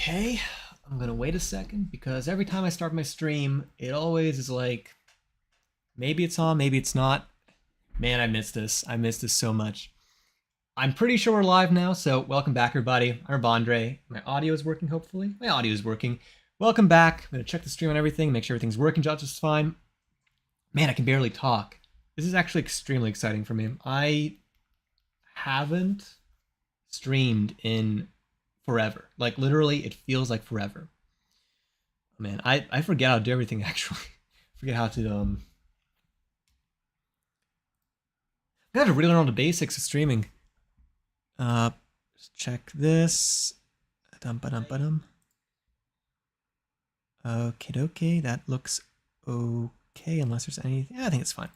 Okay, I'm gonna wait a second because every time I start my stream, it always is like, maybe it's on, maybe it's not. Man, I missed this. I missed this so much. I'm pretty sure we're live now, so welcome back, everybody. I'm Bondre. My audio is working, hopefully. My audio is working. Welcome back. I'm gonna check the stream on everything, make sure everything's working just fine. Man, I can barely talk. This is actually extremely exciting for me. I haven't streamed in forever. Like, literally, it feels like forever. Man, I forget how to do everything, actually. Forget how to, I gotta really learn all the basics of streaming. Just check this. Dum-ba-dum-ba-dum. Okay, that looks okay, unless there's anything. Yeah, I think it's fine.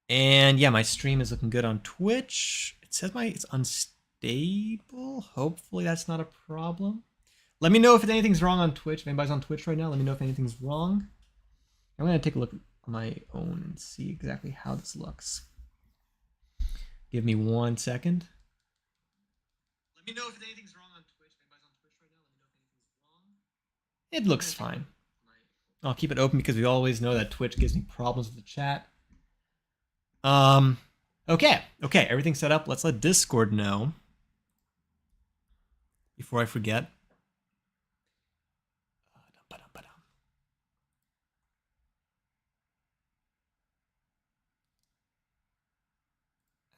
And yeah, my stream is looking good on Twitch. It says it's unstable. Hopefully that's not a problem. Let me know if anything's wrong on Twitch. If anybody's on Twitch right now, let me know if anything's wrong. I'm gonna take a look on my own and see exactly how this looks. Give me 1 second. Let me know if anything's wrong on Twitch. If anybody's on Twitch right now, let me know if anything's wrong. It looks fine. I'll keep it open because we always know that Twitch gives me problems with the chat. Okay, everything's set up. Let's let Discord know before I forget.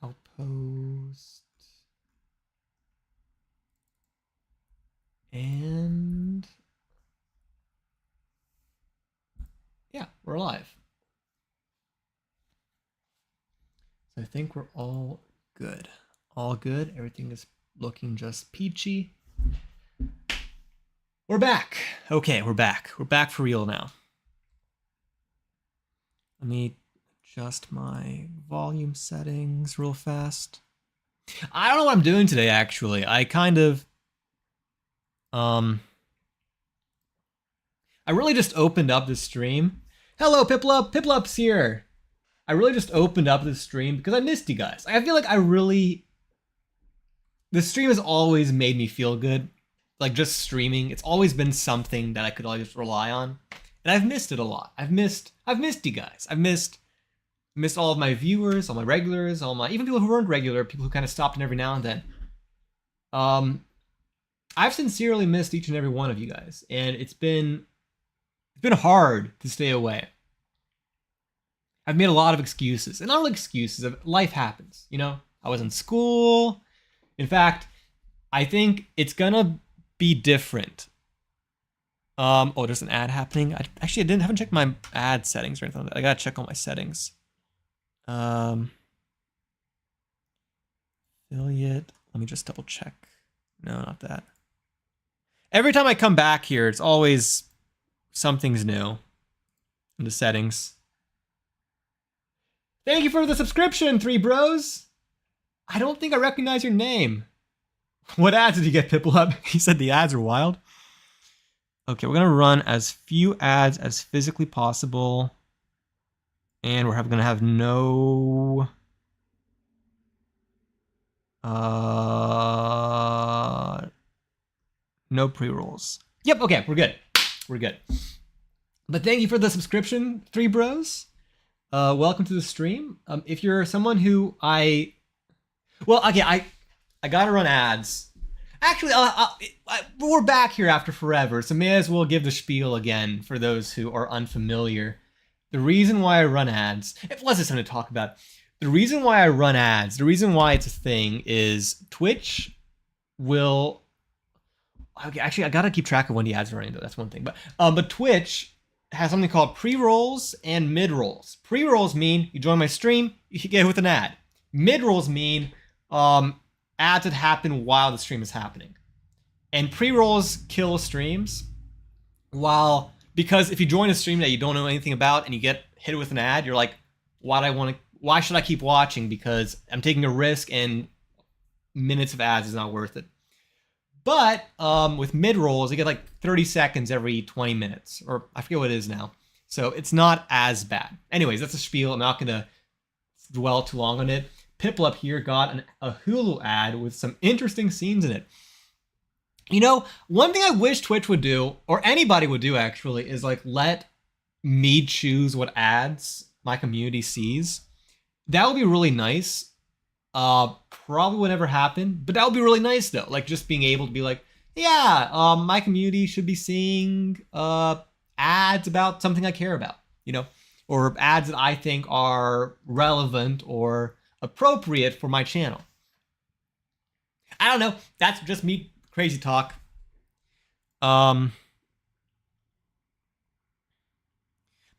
Outpost. And yeah, we're live. So I think we're all good. All good. Everything is looking just peachy. We're back. Okay, we're back. We're back for real now. Let me adjust my volume settings real fast. I don't know what I'm doing today, actually. I kind of... I really just opened up the stream. Hello, Piplup! Piplup's here! I really just opened up the stream because I missed you guys. I feel like the stream has always made me feel good. Like, just streaming, it's always been something that I could always rely on. And I've missed it a lot. I've missed you guys. I've missed all of my viewers, all my regulars, even people who weren't regular, people who kind of stopped in every now and then. I've sincerely missed each and every one of you guys, and it's been hard to stay away. I've made a lot of excuses, and not really excuses. Life happens, you know. I was in school. In fact, I think it's gonna be different. Oh, there's an ad happening. I haven't checked my ad settings or anything like that. I gotta check all my settings. Affiliate. Let me just double check. No, not that. Every time I come back here, it's always something's new in the settings. Thank you for the subscription, 3 bros. I don't think I recognize your name. What ads did you get, Piplup? He said the ads are wild. Okay, we're gonna run as few ads as physically possible. And we're gonna have no... no pre-rolls. Yep, okay, we're good. We're good. But thank you for the subscription, 3 bros. Welcome to the stream. If you're someone who well, okay, I gotta run ads. Actually, we're back here after forever, so may as well give the spiel again for those who are unfamiliar. The reason why I run ads, let's just something to talk about. The reason why I run ads, the reason why it's a thing is Twitch will... Okay, actually, I gotta keep track of when the ads are running, though. That's one thing. But Twitch has something called pre-rolls and mid-rolls. Pre-rolls mean you join my stream, you get hit with an ad. Mid-rolls mean ads that happen while the stream is happening. And pre-rolls kill streams, because if you join a stream that you don't know anything about and you get hit with an ad, you're like, why should I keep watching? Because I'm taking a risk and minutes of ads is not worth it. But with mid-rolls, you get like 30 seconds every 20 minutes, or I forget what it is now. So it's not as bad. Anyways, that's a spiel. I'm not going to dwell too long on it. Piplup here got a Hulu ad with some interesting scenes in it. You know, one thing I wish Twitch would do, or anybody would do actually, is like let me choose what ads my community sees. That would be really nice. Probably would never happen, but that would be really nice though. Like just being able to be like, yeah, my community should be seeing ads about something I care about, you know, or ads that I think are relevant or appropriate for my channel. I don't know. That's just me crazy talk. Um,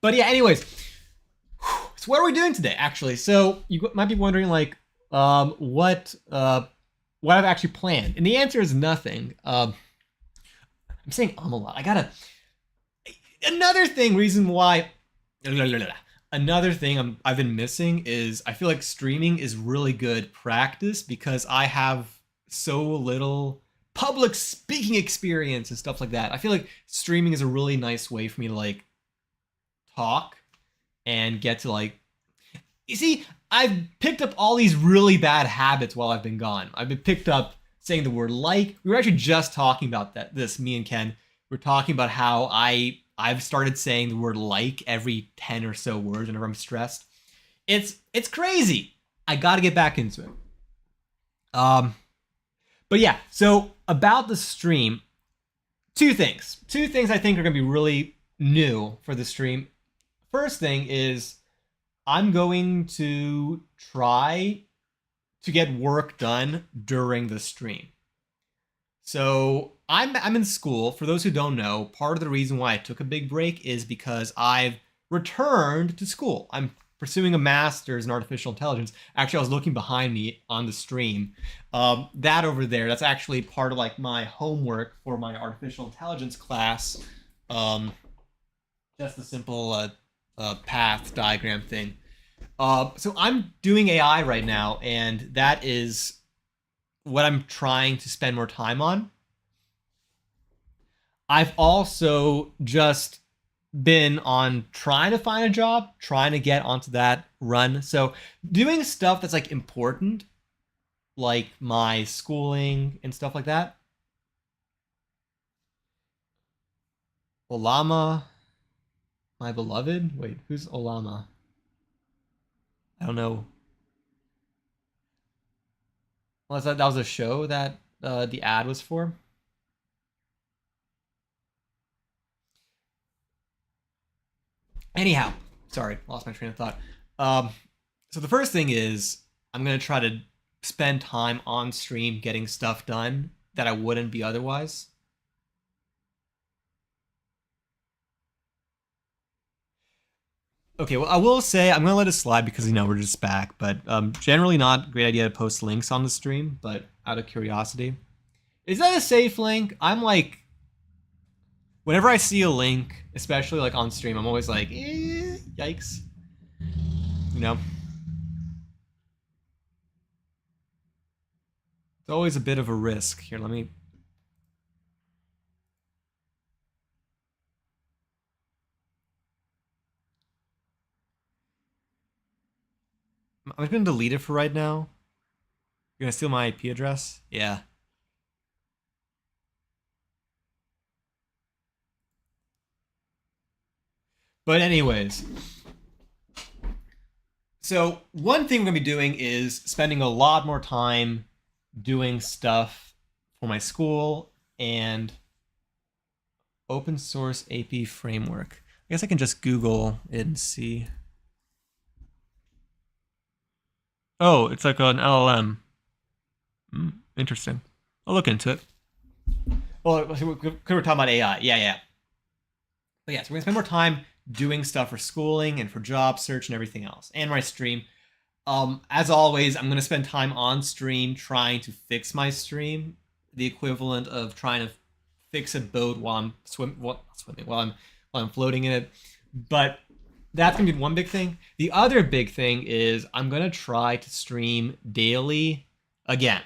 but yeah, anyways, so what are we doing today? Actually, so you might be wondering like, what I've actually planned, and the answer is nothing. I'm saying a lot. I gotta. Another thing, reason why. Another thing I've been missing is I feel like streaming is really good practice because I have so little public speaking experience and stuff like that. I feel like streaming is a really nice way for me to like talk and get to like, you see, I've picked up all these really bad habits while I've been gone. I've been picked up saying the word like. We were actually just talking about this, me and Ken. We're talking about how I've started saying the word like every 10 or so words whenever I'm stressed. It's crazy. I got to get back into it. But yeah, so about the stream, two things I think are going to be really new for the stream. First thing is I'm going to try to get work done during the stream. So I'm in school. For those who don't know, part of the reason why I took a big break is because I've returned to school. I'm pursuing a master's in artificial intelligence. Actually, I was looking behind me on the stream. That over there, that's actually part of like my homework for my artificial intelligence class. Just a simple path diagram thing. So I'm doing AI right now, and that is what I'm trying to spend more time on. I've also just been on trying to find a job, trying to get onto that run. So doing stuff that's like important, like my schooling and stuff like that. Olama, my beloved. Wait, who's Olama? I don't know. Well, that was a show that the ad was for. Anyhow, sorry, lost my train of thought. So the first thing is I'm gonna try to spend time on stream getting stuff done that I wouldn't be otherwise. Okay, well, I will say I'm gonna let it slide because we're just back, but generally not a great idea to post links on the stream, but out of curiosity. Is that a safe link? I'm like, whenever I see a link, especially like on stream, I'm always like, yikes. You know? It's always a bit of a risk. Here, let me... I'm just gonna delete it for right now. You're gonna steal my IP address? Yeah. But anyways, so one thing we're gonna be doing is spending a lot more time doing stuff for my school and open source AP framework. I guess I can just Google it and see. Oh, it's like an LLM. Interesting. I'll look into it. Well, we're talking about AI. Yeah. But yeah, so we're gonna spend more time doing stuff for schooling and for job search and everything else, and my stream. As always, I'm gonna spend time on stream trying to fix my stream, the equivalent of trying to fix a boat while I'm while I'm floating in it. But that's gonna be one big thing. The other big thing is I'm gonna try to stream daily again.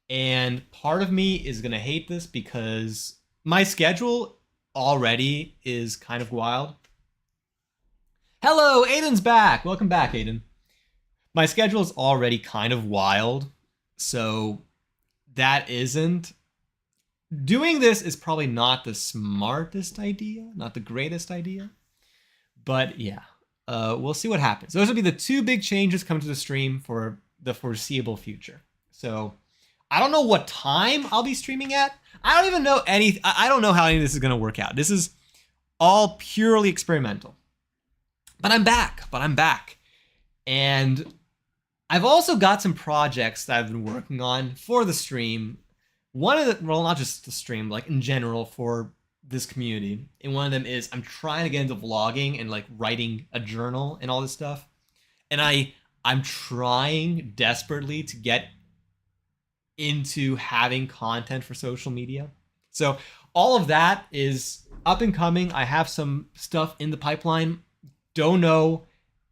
And part of me is gonna hate this because my schedule already is kind of wild. Hello, Aiden's back. Welcome back, Aiden. My schedule is already kind of wild, so that isn't doing this is probably not the smartest idea, not the greatest idea. But yeah, we'll see what happens. Those will be the two big changes coming to the stream for the foreseeable future. So I don't know what time I'll be streaming at. I don't even know I don't know how any of this is going to work out. This is all purely experimental. But I'm back. And I've also got some projects that I've been working on for the stream. One of the, well, not just the stream, like in general for this community. And one of them is I'm trying to get into vlogging and like writing a journal and all this stuff. And I'm trying desperately to get into having content for social media. So all of that is up and coming. I have some stuff in the pipeline. Don't know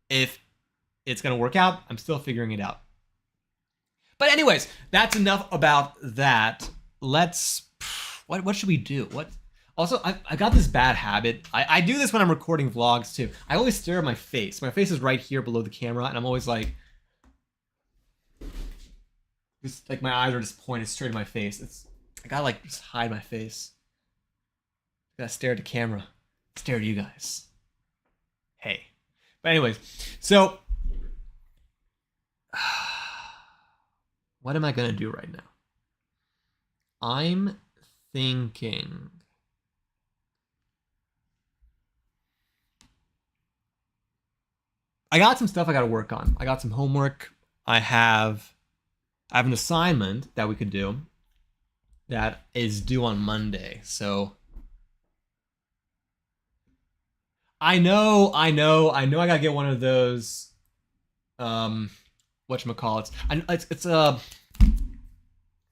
if it's going to work out. I'm still figuring it out. But anyways, that's enough about that. Let's, what should we do? What? Also, I got this bad habit. I do this when I'm recording vlogs too. I always stare at my face. My face is right here below the camera, and I'm always like, just like my eyes are just pointed straight at my face. I gotta like just hide my face. I gotta stare at the camera. Stare at you guys. Hey. But anyways, so what am I gonna do right now? I'm thinking. I got some stuff I gotta work on. I got some homework. I have an assignment that we could do that is due on Monday. So I know I gotta get one of those whatchamacallits. It's a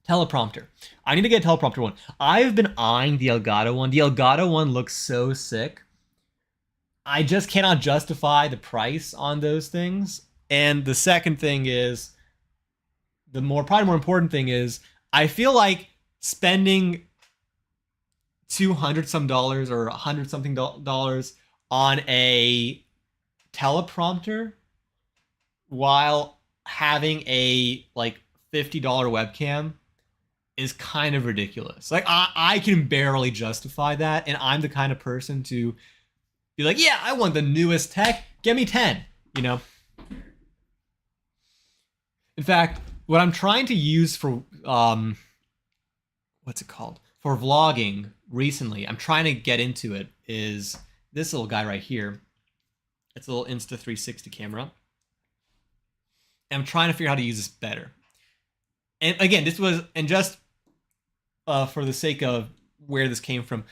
teleprompter. I need to get a teleprompter one. I've been eyeing the Elgato one. The Elgato one looks so sick. I just cannot justify the price on those things. And the second thing is, probably more important thing is, I feel like spending $200 some or $100 something dollars on a teleprompter while having a like $50 webcam is kind of ridiculous. Like I can barely justify that, and I'm the kind of person to be like, yeah, I want the newest tech. Get me 10, you know? In fact, what I'm trying to use for, what's it called? For vlogging recently, I'm trying to get into it, is this little guy right here. It's a little Insta360 camera. And I'm trying to figure out how to use this better. And again, this was, and just for the sake of where this came from,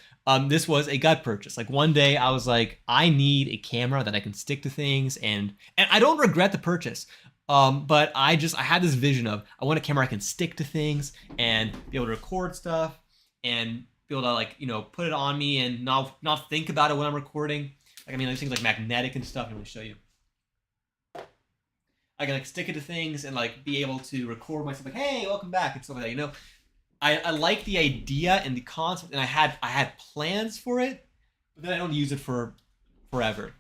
this was a gut purchase. Like one day I was like, I need a camera that I can stick to things, and I don't regret the purchase. But I had this vision of, I want a camera I can stick to things and be able to record stuff and be able to, like, you know, put it on me and not think about it when I'm recording. Like, I mean, like things like magnetic and stuff. Let me show you. I can like stick it to things and like be able to record myself like, hey, welcome back and stuff like that, you know? I like the idea and the concept, and I had plans for it, but then I don't use it for forever.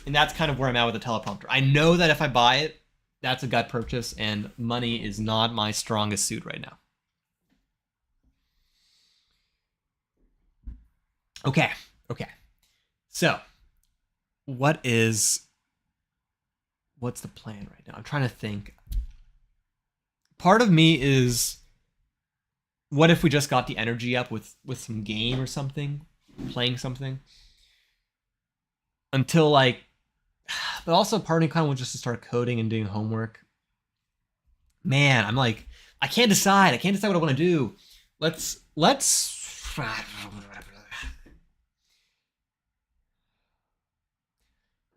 And that's kind of where I'm at with the teleprompter. I know that if I buy it, that's a gut purchase, and money is not my strongest suit right now. Okay. So, what's the plan right now? I'm trying to think. Part of me is, what if we just got the energy up with some game or something, playing something, until like, but also part of me kind of wants just to start coding and doing homework. Man, I'm like, I can't decide what I want to do. Let's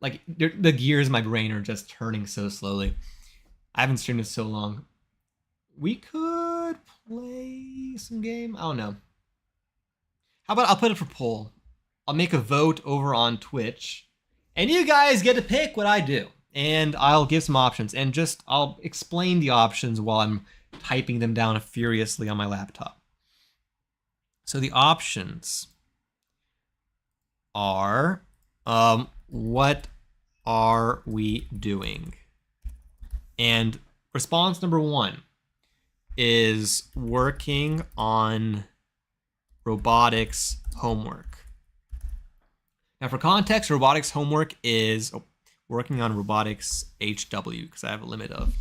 like the gears in my brain are just turning so slowly. I haven't streamed it so long. We could play some game. I don't know. How about I'll put it for poll. I'll make a vote over on Twitch, and you guys get to pick what I do. And I'll give some options, and I'll explain the options while I'm typing them down furiously on my laptop. So the options are, what are we doing? And response number 1 is working on robotics homework. Now, for context, robotics homework is working on robotics HW because I have a limit of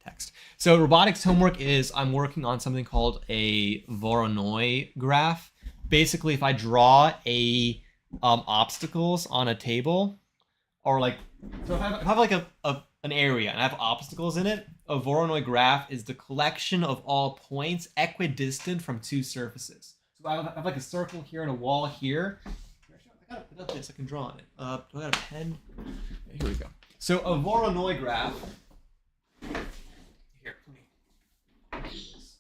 text. So robotics homework is I'm working on something called a Voronoi graph. Basically, if I draw a obstacles on a table, or like, so if I have like an area and I have obstacles in it, a Voronoi graph is the collection of all points equidistant from two surfaces. So I have like a circle here and a wall here. I got this. I can draw on it. Do I got a pen? Here we go. So a Voronoi graph. Here, let me do this.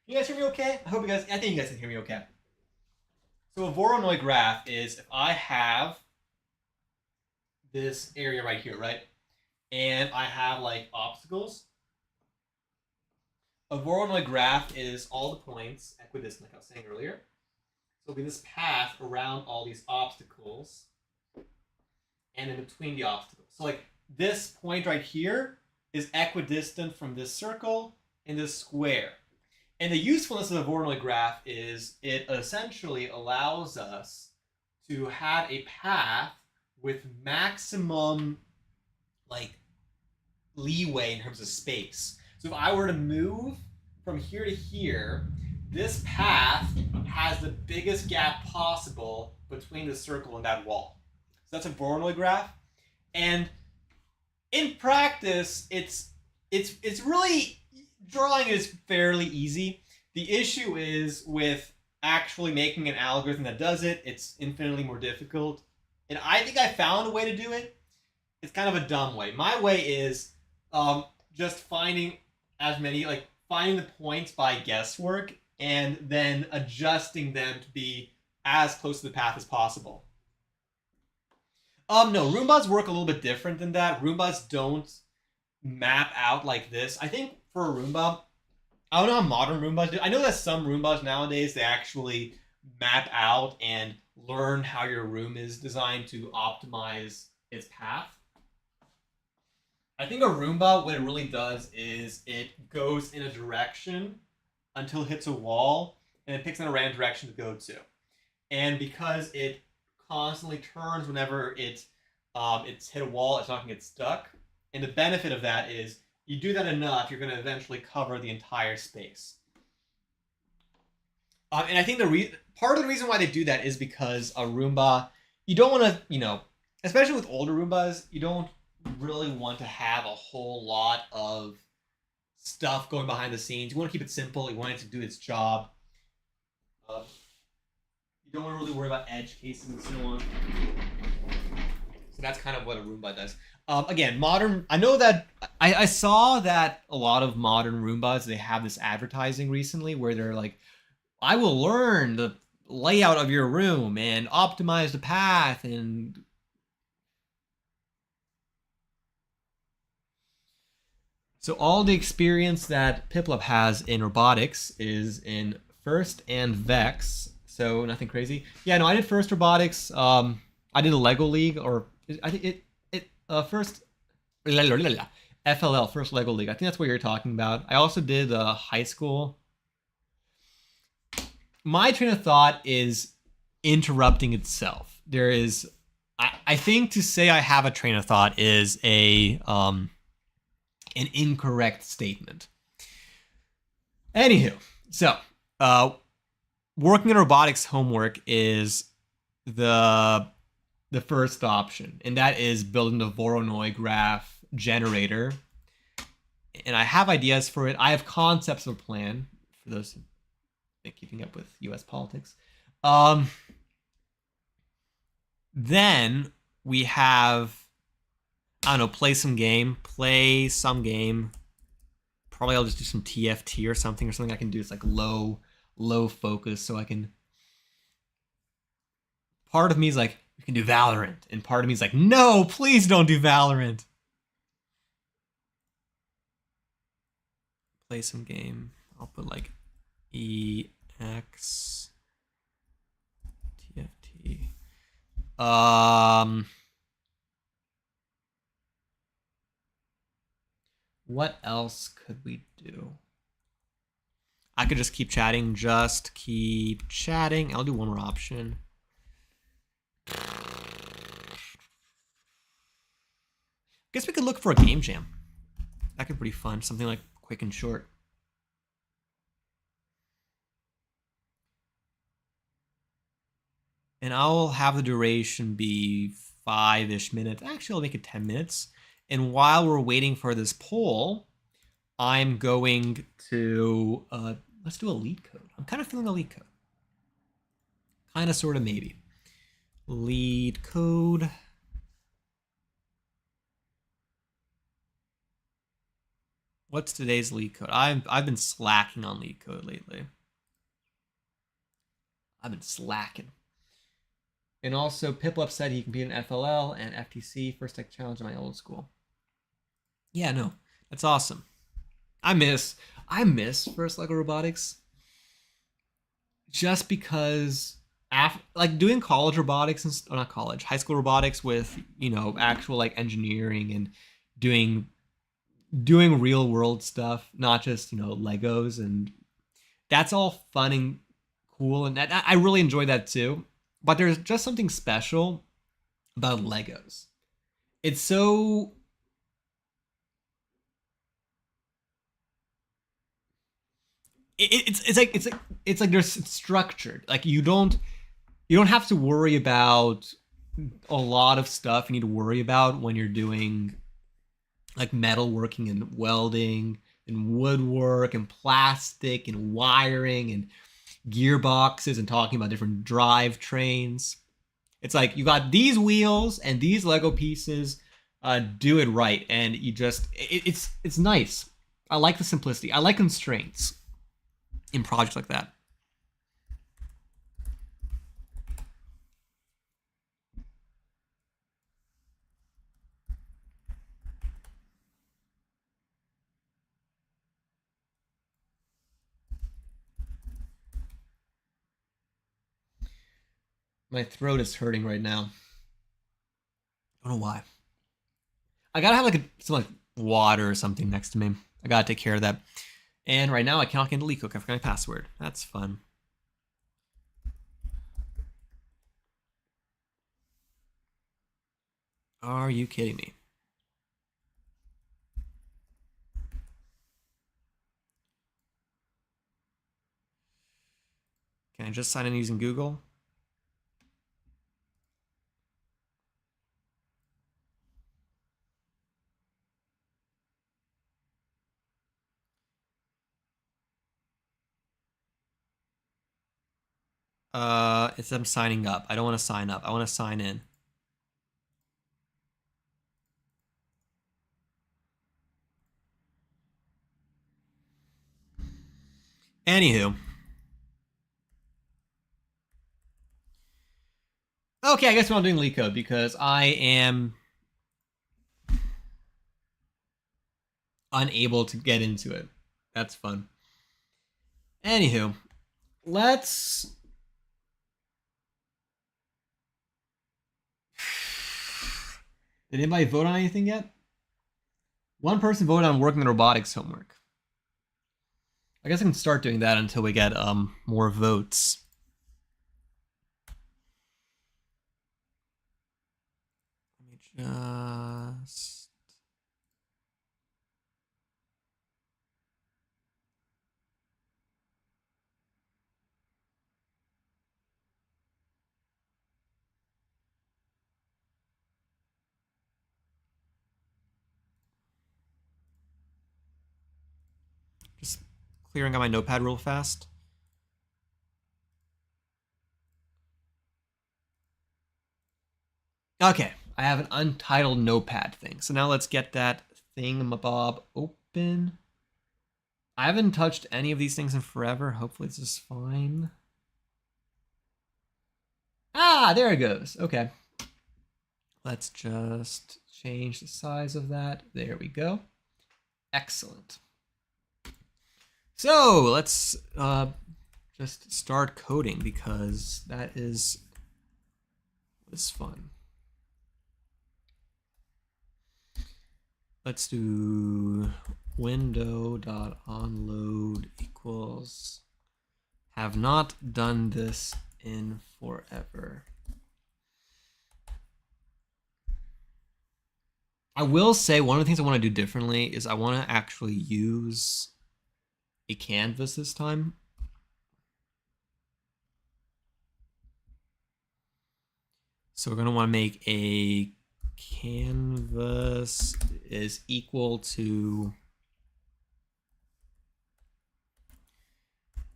You guys hear me okay? I think you guys can hear me okay. So a Voronoi graph is if I have this area right here, right? And I have like obstacles. A Voronoi graph is all the points equidistant, like I was saying earlier. So it'll be this path around all these obstacles and in between the obstacles. So like this point right here is equidistant from this circle and this square. And the usefulness of the Voronoi graph is it essentially allows us to have a path with maximum like leeway in terms of space. So if I were to move from here to here, this path has the biggest gap possible between the circle and that wall. So that's a Voronoi graph. And in practice, it's really, drawing is fairly easy. The issue is with actually making an algorithm that does it, it's infinitely more difficult. And I think I found a way to do it. It's kind of a dumb way. My way is just finding finding the points by guesswork and then adjusting them to be as close to the path as possible. No, Roombas work a little bit different than that. Roombas don't map out like this. I think for a Roomba, I don't know how modern Roombas do. I know that some Roombas nowadays, they actually map out and learn how your room is designed to optimize its path. I think a Roomba, what it really does is it goes in a direction until it hits a wall, and it picks in a random direction to go to. And because it constantly turns whenever it's hit a wall, it's not going to get stuck. And the benefit of that is you do that enough, you're going to eventually cover the entire space. And I think part of the reason why they do that is because a Roomba, you don't want to, especially with older Roombas, you don't really want to have a whole lot of stuff going behind the scenes. You want to keep it simple. You want it to do its job. You don't want to really worry about edge cases and so on. So that's kind of what a Roomba does. Again, modern. I know that I saw that a lot of modern Roombas, they have this advertising recently where they're like, I will learn the layout of your room and optimize the path and so all the experience that Piplup has in robotics is in FIRST and VEX, so nothing crazy. Yeah, no, I did FIRST robotics. I did a Lego League, or I think FIRST FLL, FIRST Lego League. I think that's what you're talking about. I also did high school. My train of thought is interrupting itself. There is, I think to say I have a train of thought is an incorrect statement. Anywho, so working in robotics homework is the first option, and that is building the Voronoi graph generator. And I have ideas for it. I have concepts of a plan for those who've been keeping up with U.S. politics. Then we have, I don't know, play some game. Probably I'll just do some TFT or something I can do. It's like low focus, so I can. Part of me is like, you can do Valorant, and part of me is like, no, please don't do Valorant. Play some game. I'll put like EX TFT. What else could we do? I could just keep chatting. Just keep chatting. I'll do one more option. Guess we could look for a game jam. That could be pretty fun. Something like quick and short. And I'll have the duration be 5-ish minutes. Actually, I'll make it 10 minutes. And while we're waiting for this poll, I'm going to, let's do a lead code. I'm kind of feeling a lead code. Kind of, sort of, maybe. Lead code. What's today's lead code? I've been slacking on lead code lately. I've been slacking. And also, Piplup said he competed in FLL and FTC, First Tech Challenge in my old school. Yeah, no, that's awesome. I miss First Lego Robotics. Just because, like doing college robotics and not college, high school robotics with actual like engineering and doing real world stuff, not just Legos, and that's all fun and cool, and I really enjoy that too. But there's just something special about Legos. It's so it's like there's structured. Like you don't have to worry about a lot of stuff you need to worry about when you're doing like metalworking and welding and woodwork and plastic and wiring and gearboxes and talking about different drive trains. It's like you got these wheels and these Lego pieces, do it right, and you just it's nice. I like the simplicity. I like constraints in projects like that. My throat is hurting right now. I don't know why. I gotta have like some like water or something next to me. I gotta take care of that. And right now I cannot get into LeetCode. I forgot my password. That's fun. Are you kidding me? Can I just sign in using Google? It's them signing up. I don't want to sign up. I want to sign in. Anywho. Okay, I guess we're not doing LeetCode because I am unable to get into it. That's fun. Anywho, let's... Did anybody vote on anything yet? One person voted on working the robotics homework. I guess I can start doing that until we get more votes. Let me just clearing out my notepad real fast. Okay, I have an untitled notepad thing. So now let's get that thingamabob open. I haven't touched any of these things in forever. Hopefully this is fine. Ah, there it goes. Okay. Let's just change the size of that. There we go. Excellent. So let's just start coding because that is fun. Let's do window.onload equals have not done this in forever. I will say one of the things I want to do differently is I want to actually use a canvas this time. So we're going to want to make a canvas is equal to,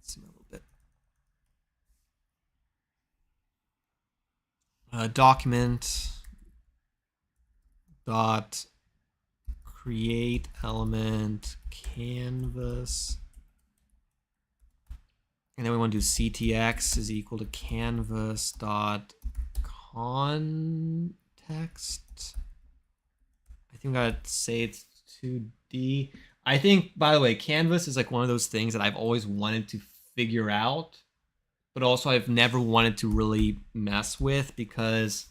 let's see a little bit, document dot create element canvas, and then we want to do ctx is equal to canvas dot context. I think I'd say it's 2D. I think, by the way, canvas is like one of those things that I've always wanted to figure out, but also I've never wanted to really mess with because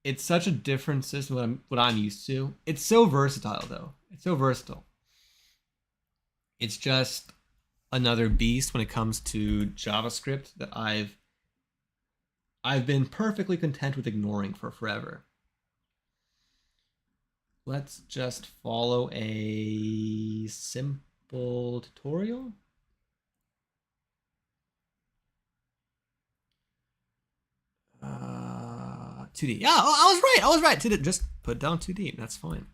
it's such a different system than what I'm used to. It's so versatile, though. It's so versatile. It's just another beast when it comes to JavaScript that I've been perfectly content with ignoring for forever. Let's just follow a simple tutorial. Uh, 2D. Yeah, I was right. I was right. Just put down 2D. That's fine.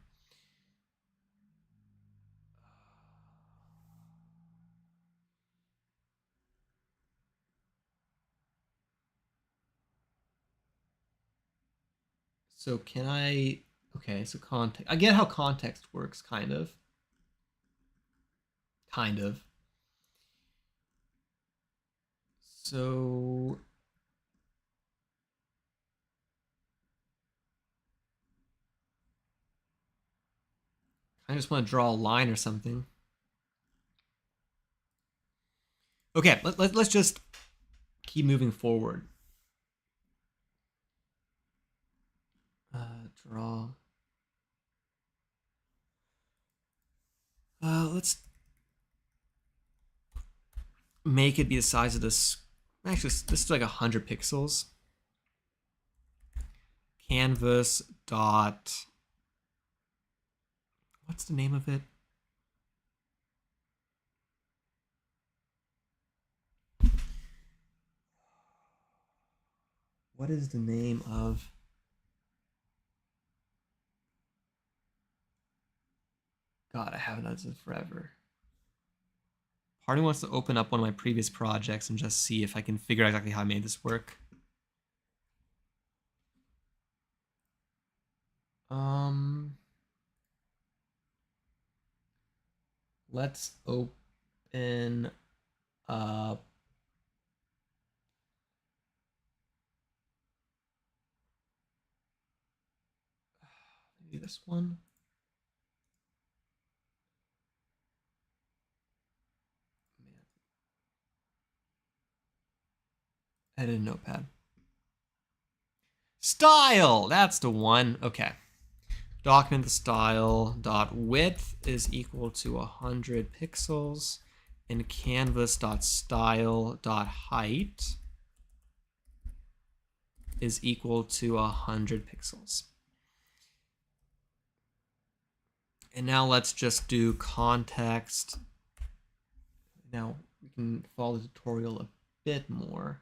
So can I? Okay, so context. I get how context works, kind of. Kind of. So I just want to draw a line or something. Okay, let's just keep moving forward. Draw. Let's make it be the size of this. Actually, this is like 100 pixels. Canvas dot. What's the name of it? What is the name of? God, I haven't done this in forever. Part of me wants to open up one of my previous projects and just see if I can figure out exactly how I made this work. Let's open up. Maybe this one. Edit notepad. Style, that's the one. Okay. Document the style dot width is equal to 100 pixels, and canvas dot style dot height is equal to 100 pixels. And now let's just do context. Now we can follow the tutorial a bit more.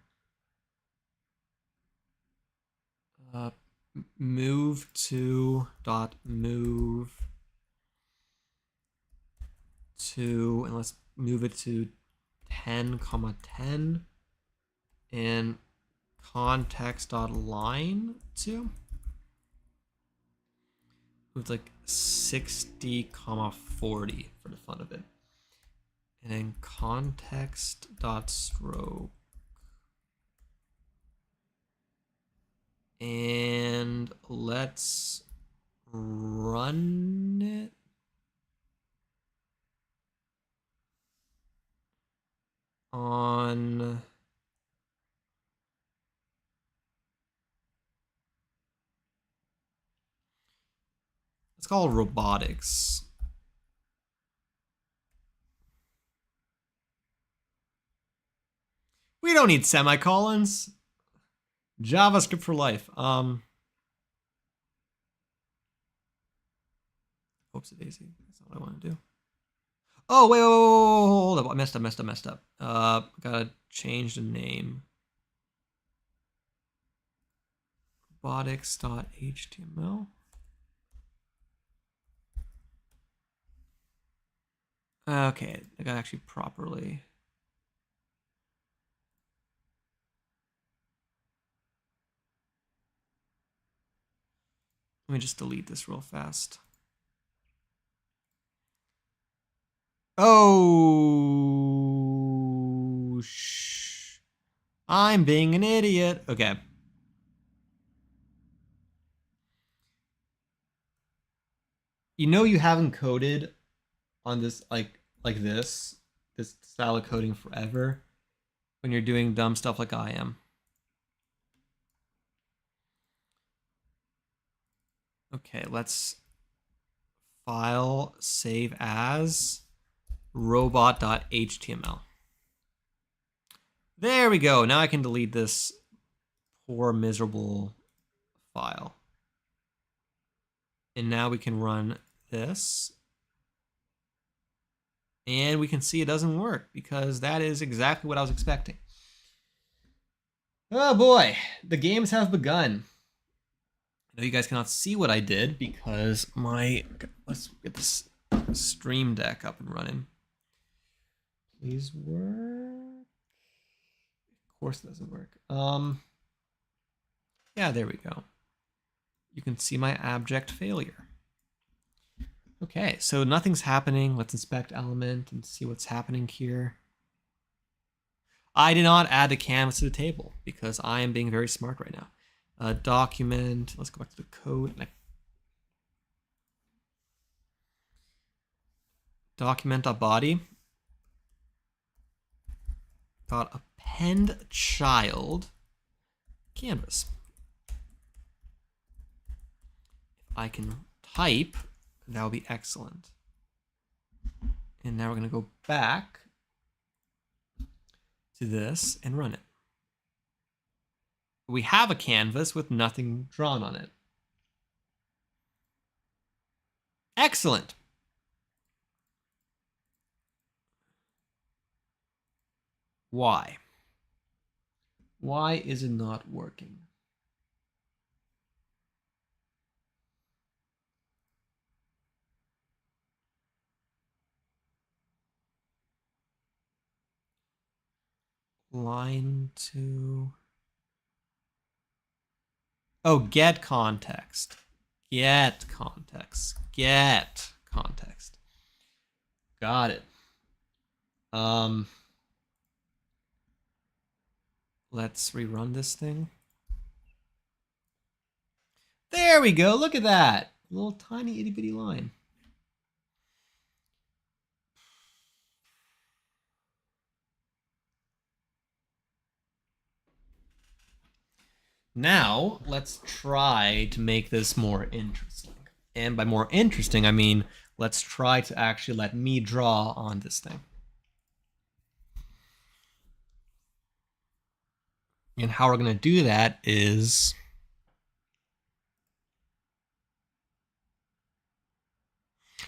Move to dot move to, and let's move it to 10, 10, and context dot line to move like 60, 40 for the fun of it, and then context dot stroke. And let's run it. On let's call it robotics. We don't need semicolons. JavaScript for life. Oops, daisy. That's not what I want to do. Oh, wait, hold up. I messed up. Gotta change the name. Robotics.html. Okay, I gotta actually properly. Let me just delete this real fast. Oh, I'm being an idiot. Okay. You know you haven't coded on this like this style of coding forever when you're doing dumb stuff like I am. Okay, let's file save as robot.html. There we go. Now I can delete this poor miserable file. And now we can run this. And we can see it doesn't work because that is exactly what I was expecting. Oh boy, the games have begun. I know you guys cannot see what I did because let's get this Stream Deck up and running. Please work. Of course it doesn't work. Yeah, there we go. You can see my abject failure. Okay, so nothing's happening. Let's inspect element and see what's happening here. I did not add a canvas to the table because I am being very smart right now. Document, let's go back to the code. Document.body. Append child canvas. If I can type, that would be excellent. And now we're going to go back to this and run it. We have a canvas with nothing drawn on it. Excellent. Why? Why is it not working? Line 2. Oh, get context. Get context. Get context. Got it. Let's rerun this thing. There we go. Look at that. Little tiny itty bitty line. Now, let's try to make this more interesting. And by more interesting, I mean, let's try to actually let me draw on this thing. And how we're going to do that is...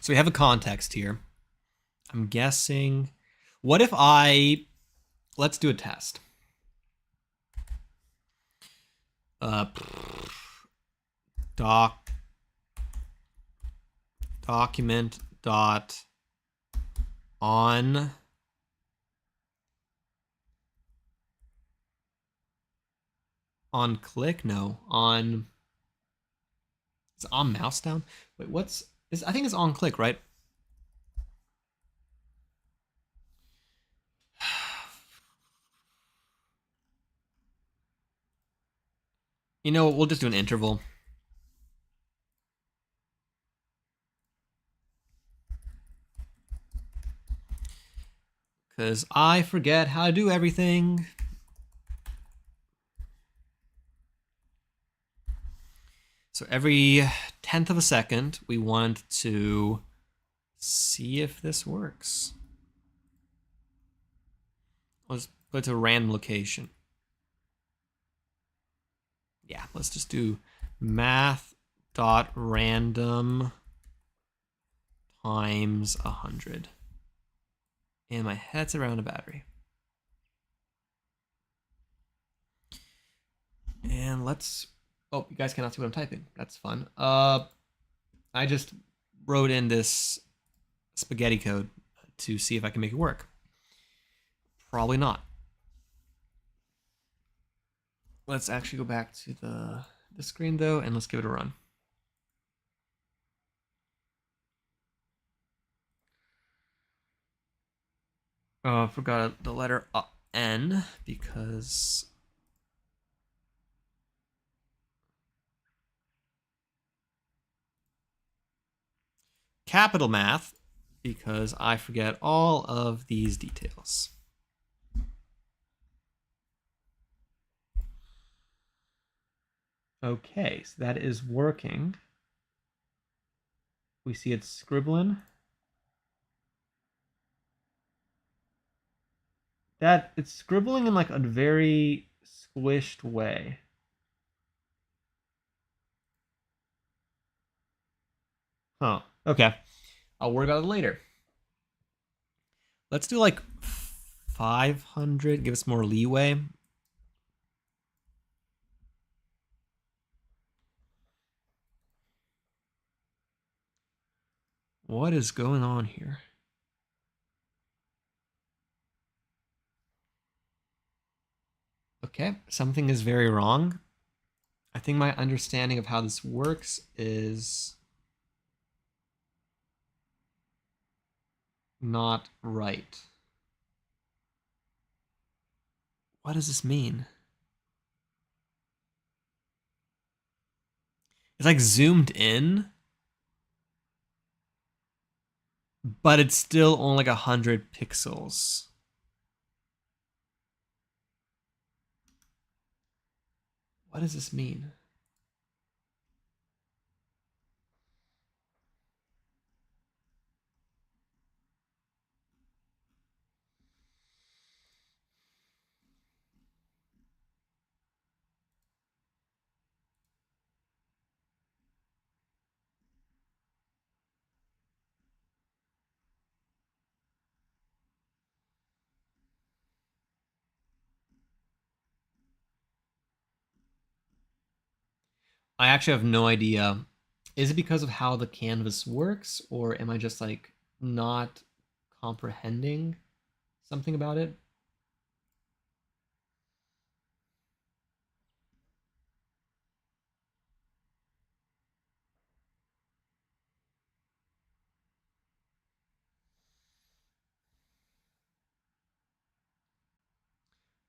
So we have a context here. I'm guessing... What if I... Let's do a test. Document dot on click? No, on... Is on mouse down? Wait, what's... I think it's on click, right? You know, we'll just do an interval. Because I forget how to do everything. So every 10th of a second, we want to see if this works. Let's put it to a random location. Yeah, let's just do math.random times 100. And my head's around a battery. And let's, oh, you guys cannot see what I'm typing. That's fun. I just wrote in this spaghetti code to see if I can make it work. Probably not. Let's actually go back to the screen though, and let's give it a run. Oh, I forgot the letter N because capital math because I forget all of these details. Okay, so that is working. We see it scribbling. That it's scribbling in like a very squished way. Huh. Okay. I'll worry about it later. Let's do like 500. Give us more leeway. What is going on here? Okay, something is very wrong. I think my understanding of how this works is not right. What does this mean? It's like zoomed in, but it's still only like 100 pixels. What does this mean? I actually have no idea. Is it because of how the canvas works, or am I just like not comprehending something about it?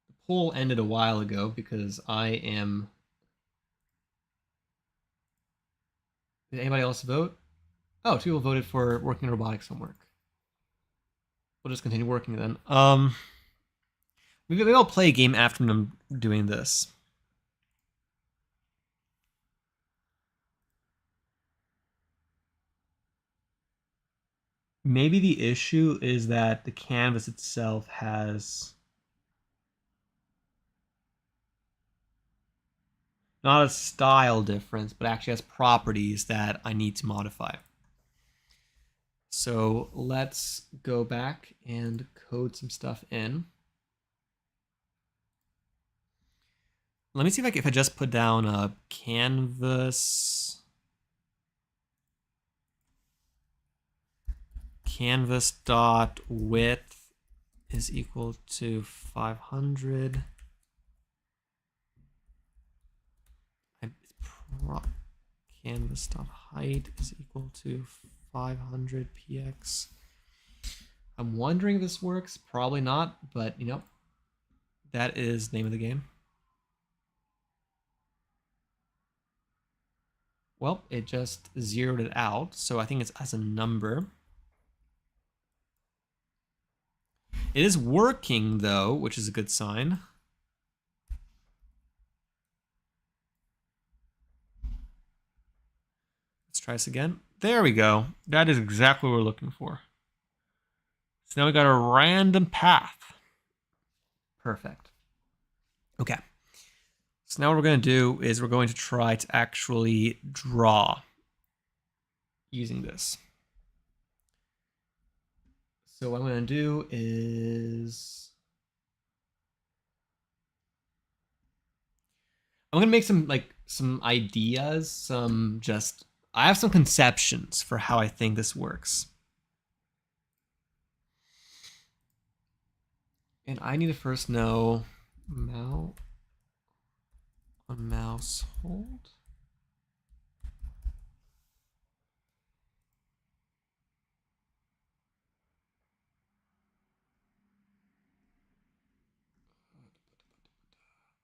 The poll ended a while ago because I am. Did anybody else vote? Oh, 2 people voted for working in robotics homework. We'll just continue working then. Maybe I'll play a game after I'm doing this. Maybe the issue is that the canvas itself has not a style difference, but actually has properties that I need to modify. So let's go back and code some stuff in. Let me see if I just put down a canvas dot width is equal to 500. Canvas dot height is equal to 500 px. I'm wondering if this works. Probably not, but you know, that is the name of the game. Well, it just zeroed it out, so I think it's as a number. It is working though, which is a good sign. Let's try this again. There we go. That is exactly what we're looking for. So now we got a random path. Perfect. Okay. So now what we're going to do is we're going to try to actually draw using this. So what I'm going to do is I'm going to make some ideas, I have some conceptions for how I think this works. And I need to first know on mouse hold.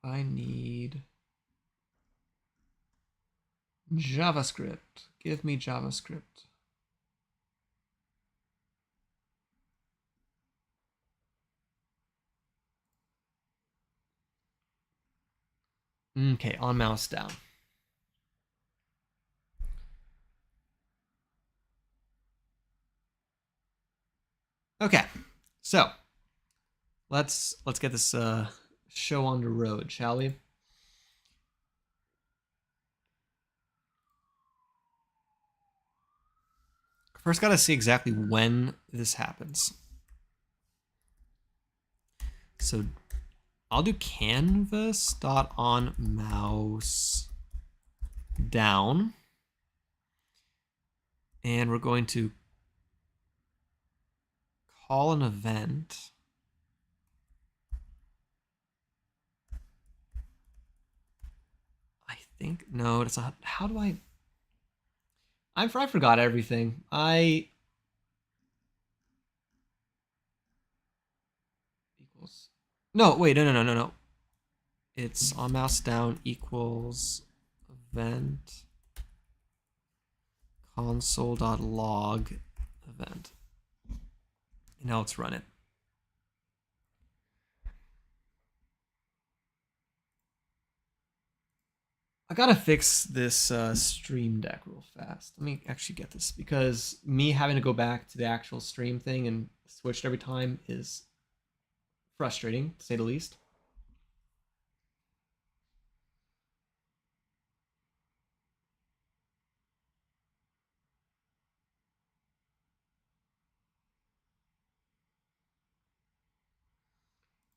I need JavaScript. Give me JavaScript. Okay, on mouse down. Okay, so let's get this show on the road, shall we? First, gotta see exactly when this happens. So I'll do canvas dot on mouse down, and we're going to call an event. I think no, that's not. How do I forgot everything. Equals. No, wait, no. It's on mouse down equals event console.log event. And now let's run it. I gotta fix this Stream Deck real fast. Let me actually get this, because me having to go back to the actual stream thing and switch it every time is frustrating, to say the least.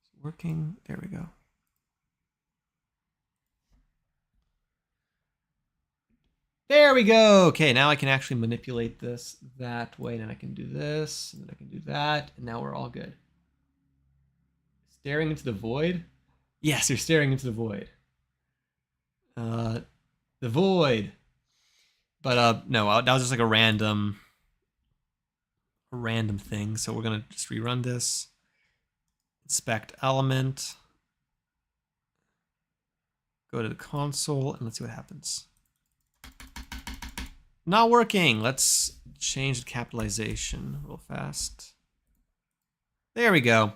It's working. There we go. There we go. Okay, now I can actually manipulate this that way, and then I can do this, and then I can do that, and now we're all good. Staring into the void? Yes, you're staring into the void. The void. But no, that was just like a random thing. So we're gonna just rerun this. Inspect element. Go to the console and let's see what happens. Not working. Let's change the capitalization real fast. There we go.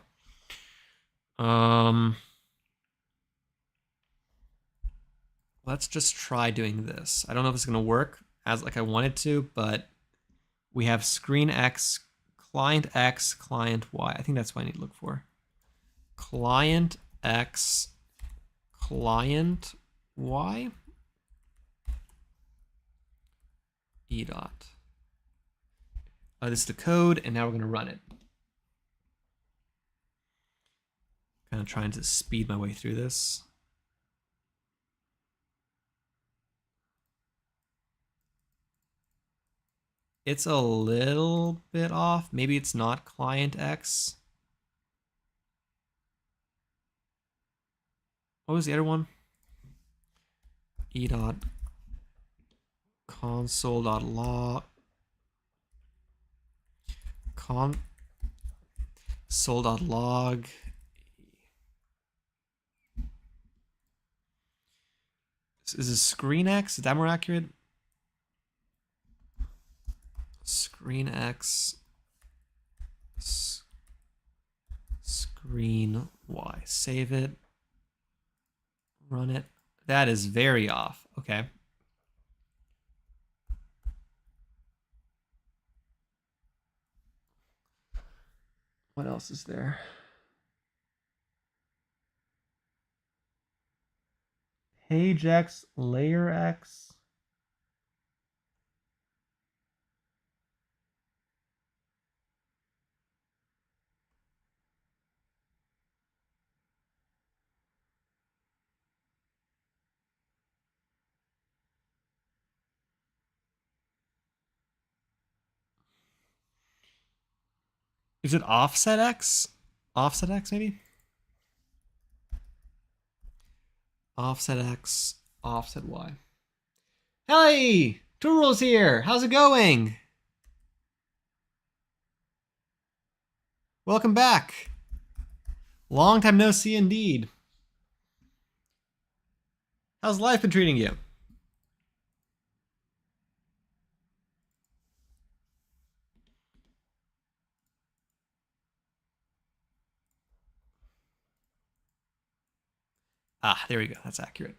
Let's just try doing this. I don't know if it's gonna work as like I wanted to, but we have screen X, client Y. I think that's what I need to look for. Client X, client Y. E dot. This is the code, and now we're going to run it. Kind of trying to speed my way through this. It's a little bit off. Maybe it's not client X. What was the other one? E dot console.log console.log. Is this screen X? Is that more accurate? Screen X, screen Y. Save it. Run it. That is very off. Okay. What else is there? page X, layer X. Is it offset X? Offset X, maybe? Offset X, offset Y. Hey! Turul's here! How's it going? Welcome back. Long time no see indeed. How's life been treating you? Ah, there we go. That's accurate.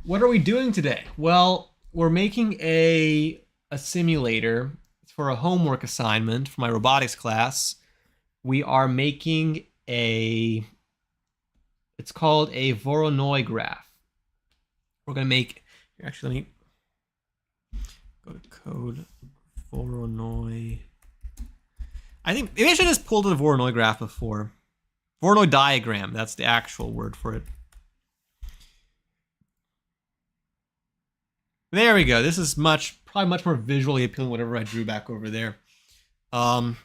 What are we doing today? Well, we're making a simulator for a homework assignment for my robotics class. We are making it's called a Voronoi graph. We're going to make, actually, let me go to code Voronoi. I think maybe I should just pulled the Voronoi graph before. Voronoi diagram, that's the actual word for it. There we go. This is probably much more visually appealing, whatever I drew back over there. We're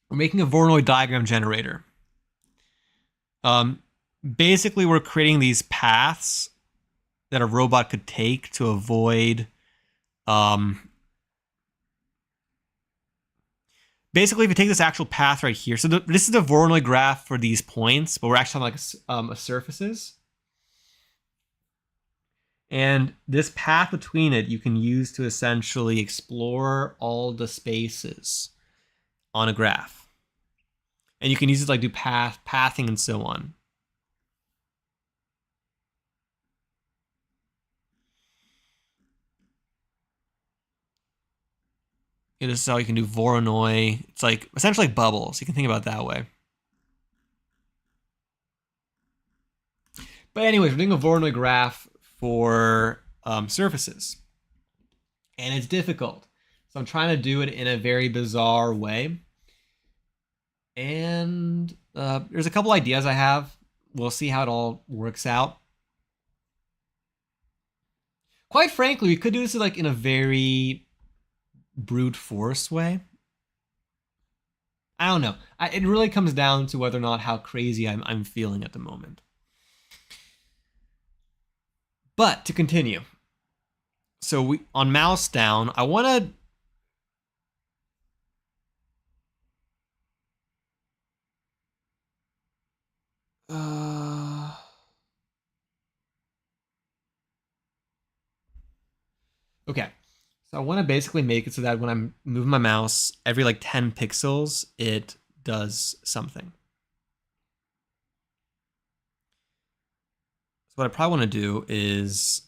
making a Voronoi diagram generator. Basically, we're creating these paths that a robot could take to avoid. Basically, if you take this actual path right here, so this is the Voronoi graph for these points, but we're actually on like surfaces. And this path between it, you can use to essentially explore all the spaces on a graph. And you can use it to like do pathing and so on. This is how you can do Voronoi. It's like essentially like bubbles. You can think about it that way. But anyways, we're doing a Voronoi graph for surfaces. And it's difficult. So I'm trying to do it in a very bizarre way. And there's a couple ideas I have. We'll see how it all works out. Quite frankly, we could do this like in a very brute force way. I don't know. It really comes down to whether or not how crazy I'm feeling at the moment. But to continue. So we on mouse down, I want to okay. So I want to basically make it so that when I'm moving my mouse, every like 10 pixels, it does something. So what I probably want to do is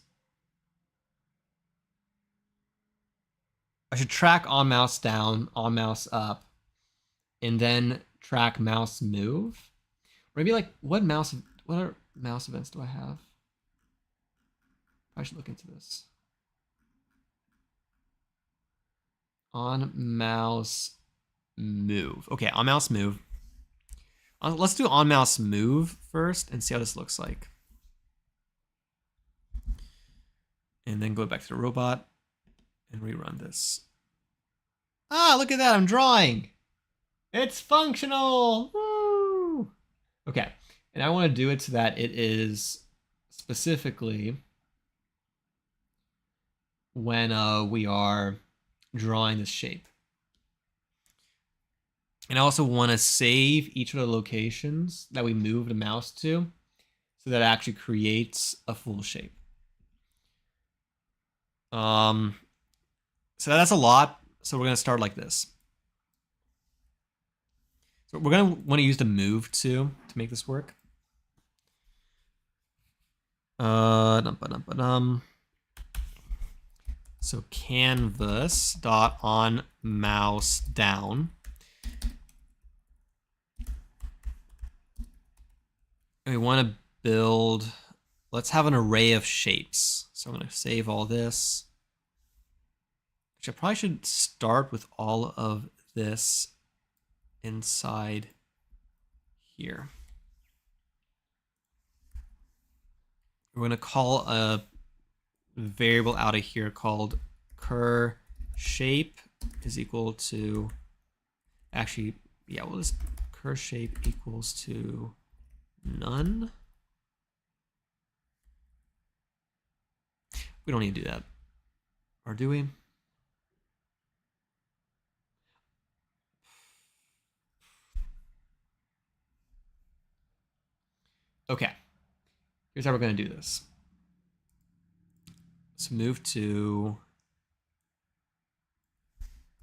I should track on mouse down, on mouse up, and then track mouse move. Or maybe like what other mouse events do I have? I should look into this. On mouse move. Okay, on mouse move. Let's do on mouse move first and see how this looks like. And then go back to the robot and rerun this. Ah, look at that, I'm drawing. It's functional. Woo! Okay, and I want to do it so that it is specifically when we are drawing this shape. And I also want to save each of the locations that we move the mouse to so that it actually creates a full shape. So that's a lot. So we're going to start like this. So we're going to want to use the move to make this work. So canvas dot on mouse down. We want to build, let's have an array of shapes. So I'm going to save all this, which I probably should start with all of this inside here. We're going to call a variable out of here called cur shape is equal to, actually, yeah, we'll just cur shape equals to none. We don't need to do that. Or do we? Okay. Here's how we're going to do this. Let's move to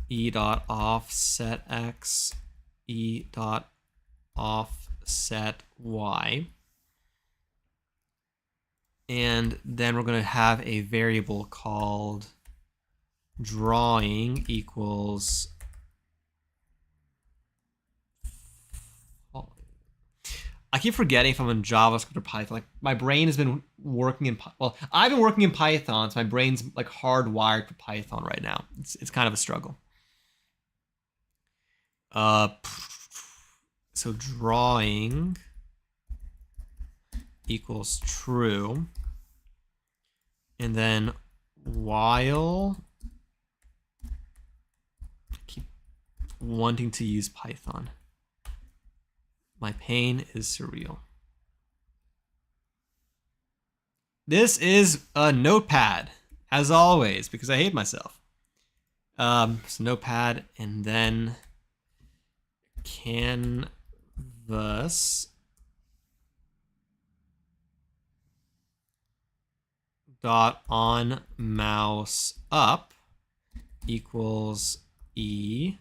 e.offset x, e.offset y. And then we're going to have a variable called drawing equals. I keep forgetting if I'm in JavaScript or Python. Like my brain has been working in, well, I've been working in Python, so my brain's like hardwired for Python right now. It's kind of a struggle. So drawing equals true. And then while, I keep wanting to use Python. My pain is surreal. This is a notepad, as always, because I hate myself. So notepad, and then canvas dot on mouse up equals e.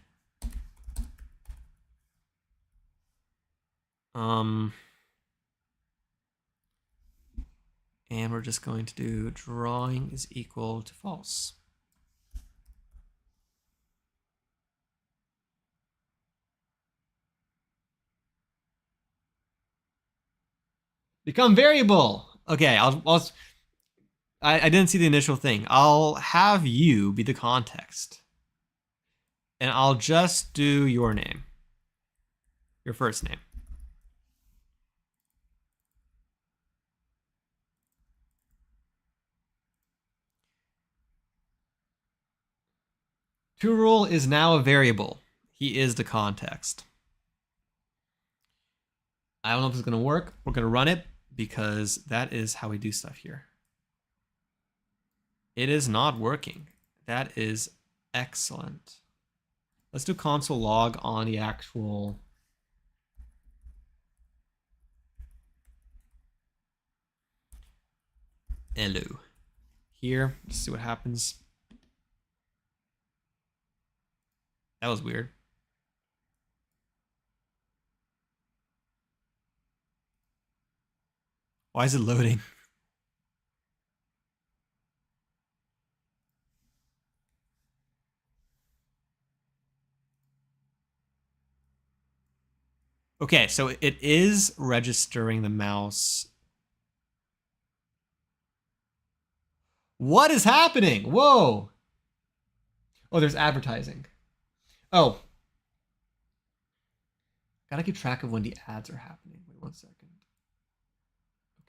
And we're just going to do drawing is equal to false. Become variable. Okay, I didn't see the initial thing. I'll have you be the context. And I'll just do your name. Your first name. TrueRule is now a variable. He is the context. I don't know if it's going to work. We're going to run it because that is how we do stuff here. It is not working. That is excellent. Let's do console log on the actual. Hello. Here, let's see what happens. That was weird. Why is it loading? Okay, so it is registering the mouse. What is happening? Whoa. Oh, there's advertising. Oh. Gotta keep track of when the ads are happening. Wait 1 second.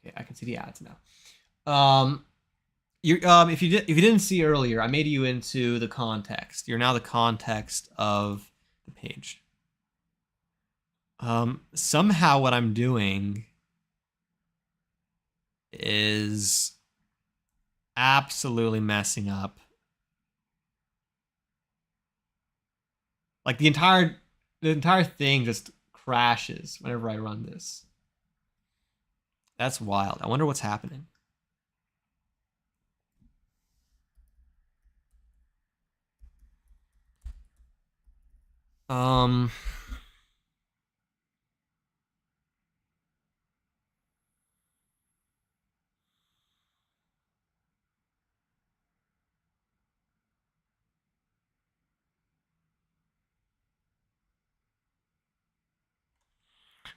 Okay, I can see the ads now. If you didn't see earlier, I made you into the context. You're now the context of the page. Somehow what I'm doing is absolutely messing up. Like the entire thing just crashes whenever I run this. That's wild. I wonder what's happening.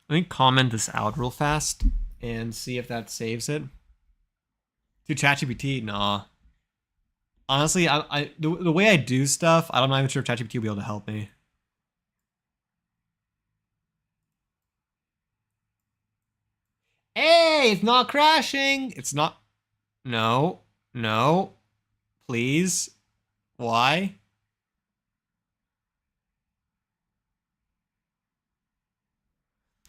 Let me comment this out real fast. and see if that saves it. To ChatGPT, nah. Honestly, the way I do stuff, I'm not even sure if ChatGPT will be able to help me. Hey, it's not crashing. It's not. No, no, please. Why?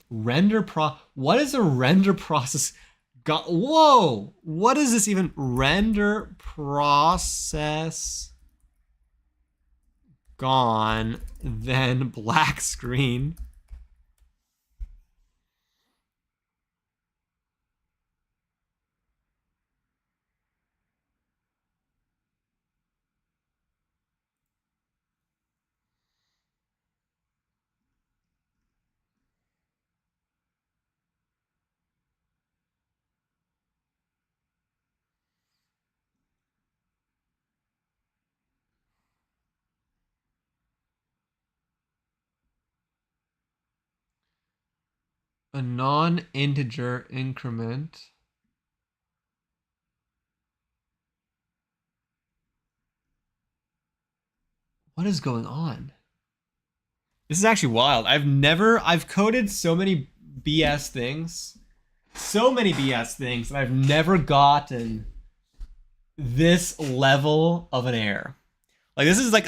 What is a render process? Whoa! What is this even? Render process gone, then black screen. A non-integer increment. What is going on? This is actually wild. I've coded so many BS things. So many BS things, and I've never gotten this level of an error. Like, this is like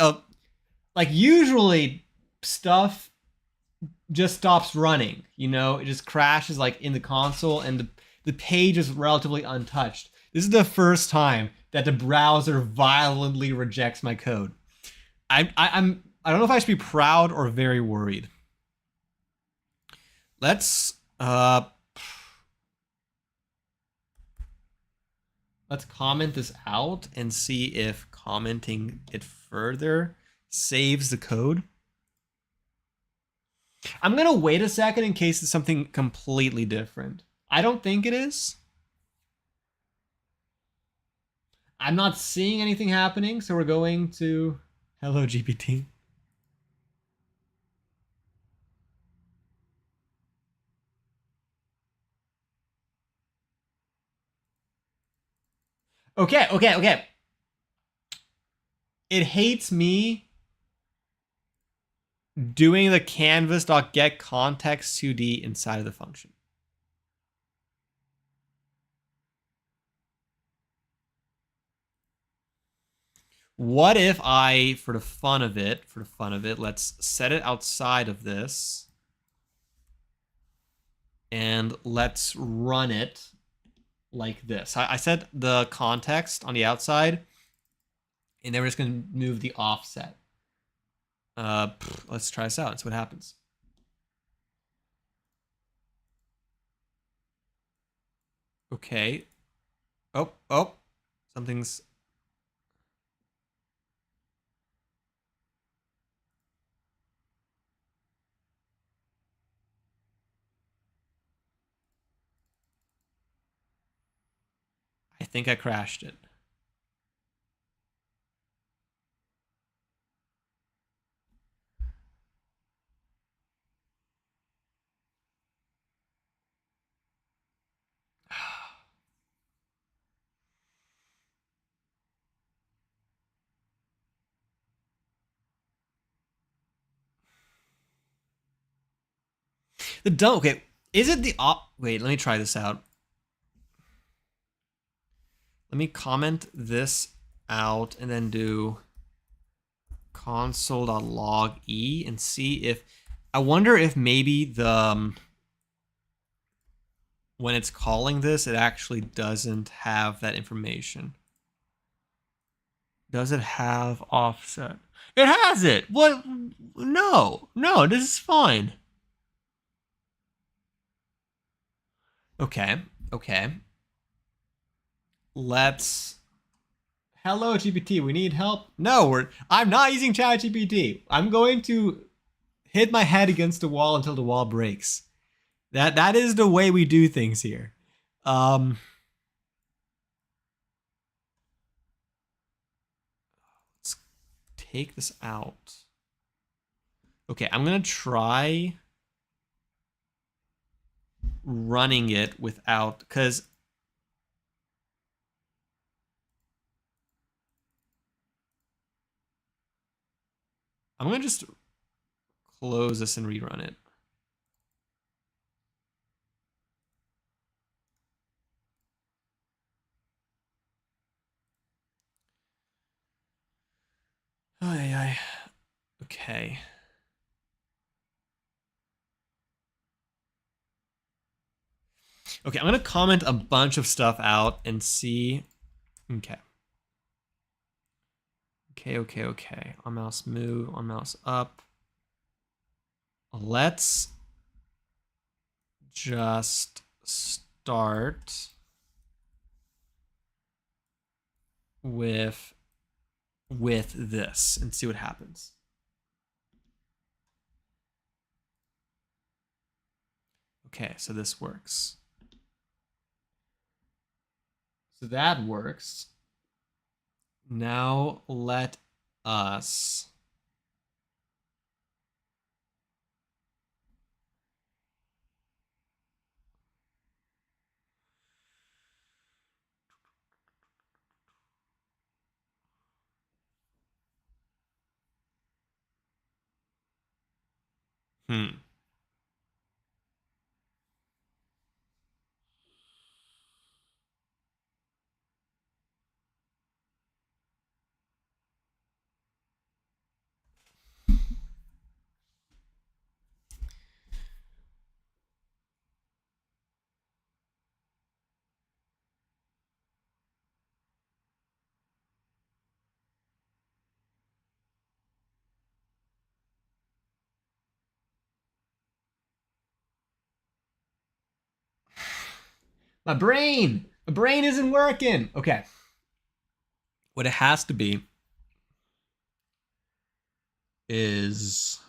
usually stuff just stops running, it just crashes like in the console and the page is relatively untouched. This is the first time that the browser violently rejects my code. I don't know if I should be proud or very worried. Let's comment this out and see if commenting it further saves the code. I'm gonna wait a second in case it's something completely different. I don't think it is. I'm not seeing anything happening, so we're going to hello GPT. Okay. It hates me doing the canvas.getContext2D inside of the function. What if I, for the fun of it, let's set it outside of this and let's run it like this. I set the context on the outside and then we're just going to move the offset. Let's try this out and see what happens. Okay. Oh, something's... I think I crashed it. The dumb... Okay, is it the... Wait, let me try this out. Let me comment this out and then do console.log e and see if... I wonder if maybe the... when it's calling this, it actually doesn't have that information. Does it have offset? It has it! What? No, this is fine. Okay. Let's... Hello, GPT, we need help? No, I'm not using ChatGPT. I'm going to hit my head against the wall until the wall breaks. That is the way we do things here. Let's take this out. Okay, I'm gonna try running it without, because I'm going to just close this and rerun it. Okay. Okay, I'm going to comment a bunch of stuff out and see. Okay. Okay. On mouse move, on mouse up. Let's just start with this and see what happens. Okay, so this works. So that works. Now let us My brain isn't working. Okay. What it has to be is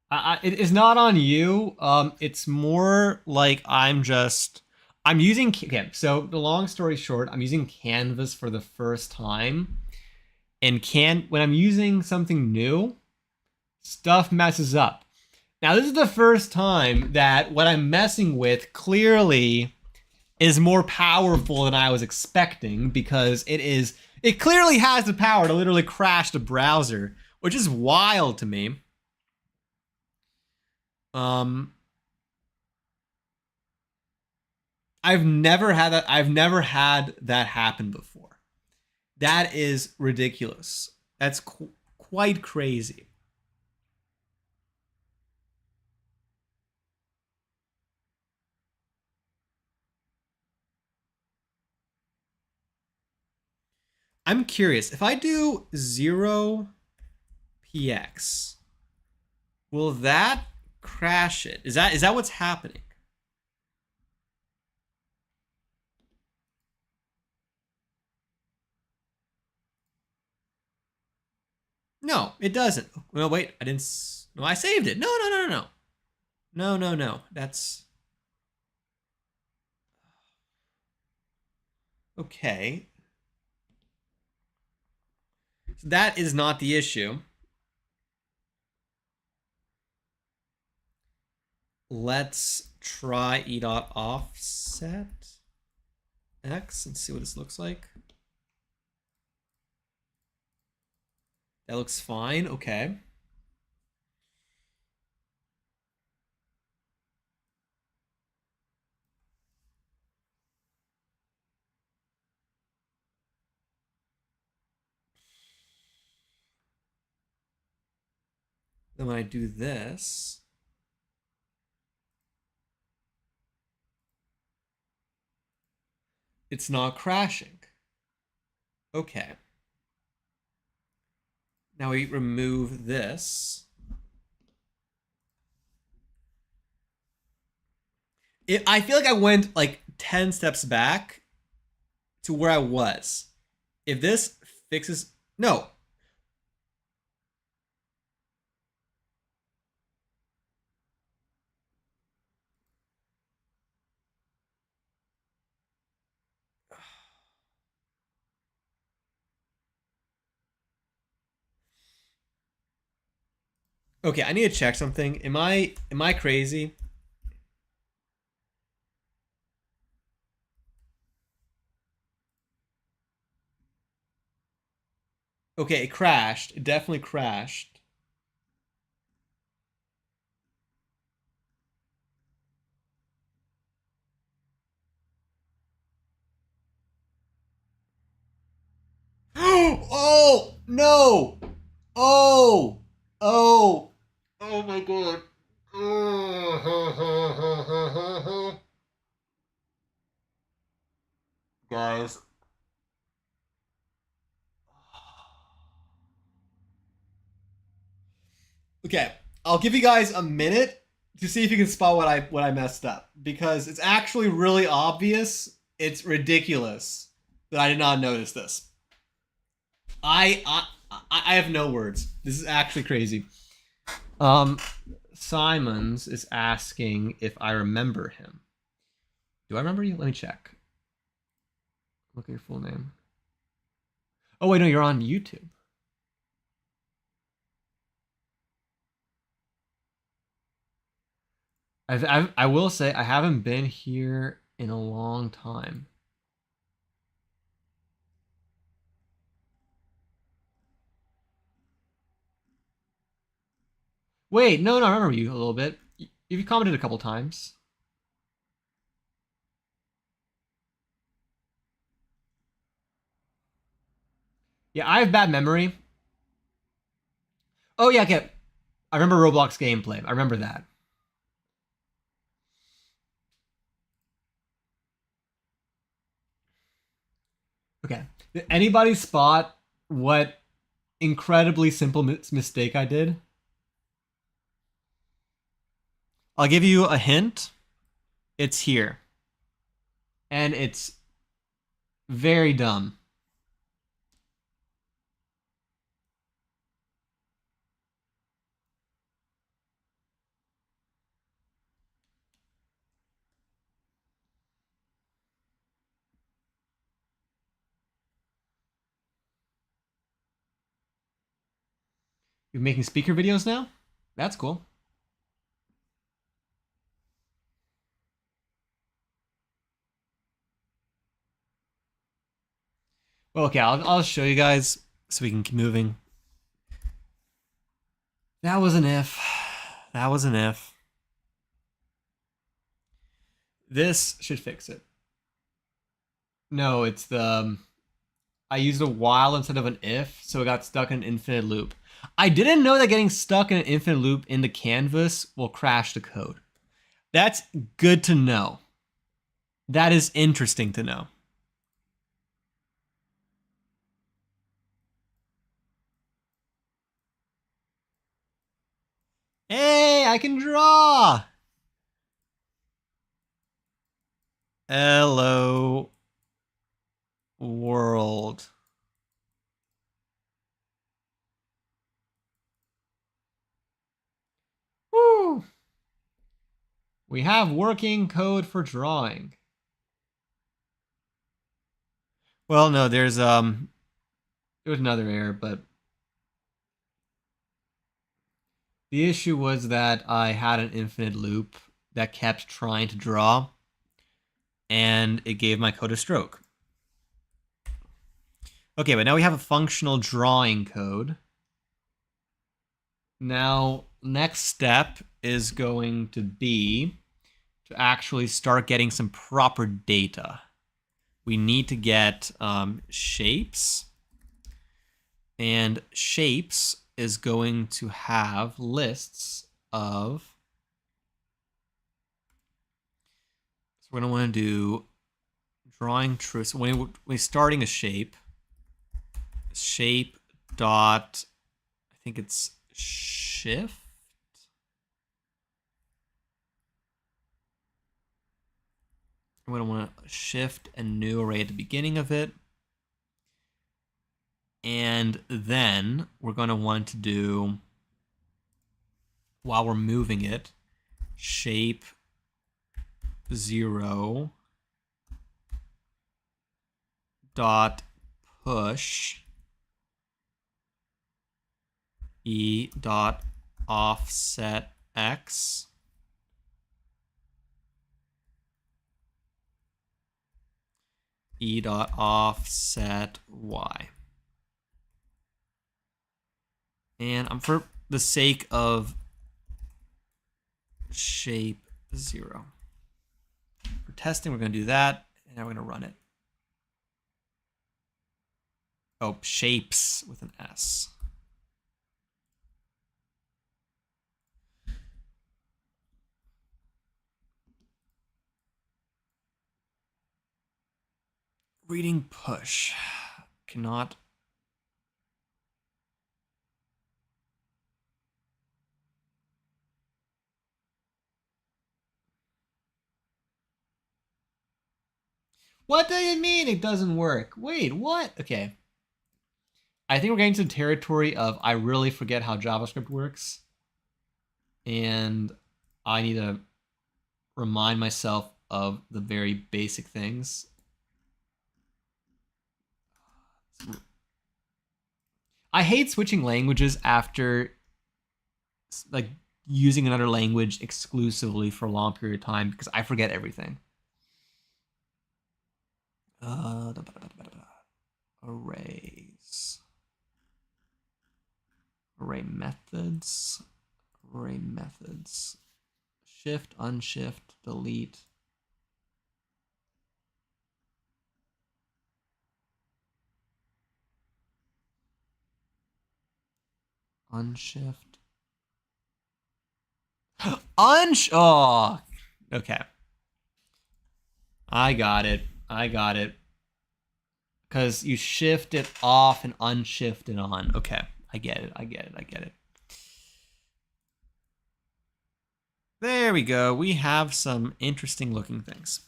it is not on you. It's more like I'm using. Okay, so the long story short, I'm using Canvas for the first time, and when I'm using something new, stuff messes up. Now this is the first time that what I'm messing with clearly is more powerful than I was expecting, because it clearly has the power to literally crash the browser, which is wild to me. I've never had that happen before. That is ridiculous. That's quite crazy. I'm curious, if I do 0px, will that crash it? Is that what's happening? No, it doesn't. No, wait, I didn't. No, I saved it. No. That's okay. So that is not the issue. Let's try e.offset x and see what this looks like. That looks fine. Okay. Then when I do this, it's not crashing. Okay. Now we remove this. I feel like I went like 10 steps back to where I was. If this fixes... No. Okay, I need to check something. Am I crazy? Okay, it crashed. It definitely crashed. Oh no! Oh! Oh! Oh my god! Guys. Okay, I'll give you guys a minute to see if you can spot what I messed up because it's actually really obvious. It's ridiculous that I did not notice this. I have no words. This is actually crazy. Um, Simons is asking if I remember him. Do I remember you? Let me check. Look at your full name. Oh wait, no, you're on YouTube. I will say I haven't been here in a long time. Wait, no, I remember you a little bit. You've commented a couple times. Yeah, I have bad memory. Oh yeah, okay. I remember Roblox gameplay. I remember that. Okay. Did anybody spot what incredibly simple mistake I did? I'll give you a hint. It's here. And it's very dumb. You're making speaker videos now? That's cool. Well, okay, I'll show you guys so we can keep moving. That was an if. That was an if. This should fix it. No, it's the I used a while instead of an if, so it got stuck in an infinite loop. I didn't know that getting stuck in an infinite loop in the canvas will crash the code. That's good to know. That is interesting to know. Hey, I can draw! Hello, world. Woo! We have working code for drawing. Well, no, there was another error, but the issue was that I had an infinite loop that kept trying to draw, and it gave my code a stroke. Okay, but now we have a functional drawing code. Now, next step is going to be to actually start getting some proper data. We need to get shapes, and shapes is going to have lists of. So we're going to want to do drawing true. So when we're starting a shape dot, I think it's shift. I'm going to want to shift a new array at the beginning of it. And then we're going to want to do, while we're moving it, shape 0 dot push e dot offset x e dot offset y. And I'm for the sake of shape 0. For testing, we're going to do that, and now we're going to run it. Oh, shapes with an S. Reading push. Cannot. What do you mean it doesn't work? Wait, what? Okay. I think we're getting to the territory of I really forget how JavaScript works. And I need to remind myself of the very basic things. I hate switching languages after like using another language exclusively for a long period of time because I forget everything. Arrays. Array methods. Array methods. Shift, unshift, delete. Unshift. Oh, okay. I got it. I got it. Because you shift it off and unshift it on. Okay. I get it. I get it. I get it. There we go. We have some interesting looking things.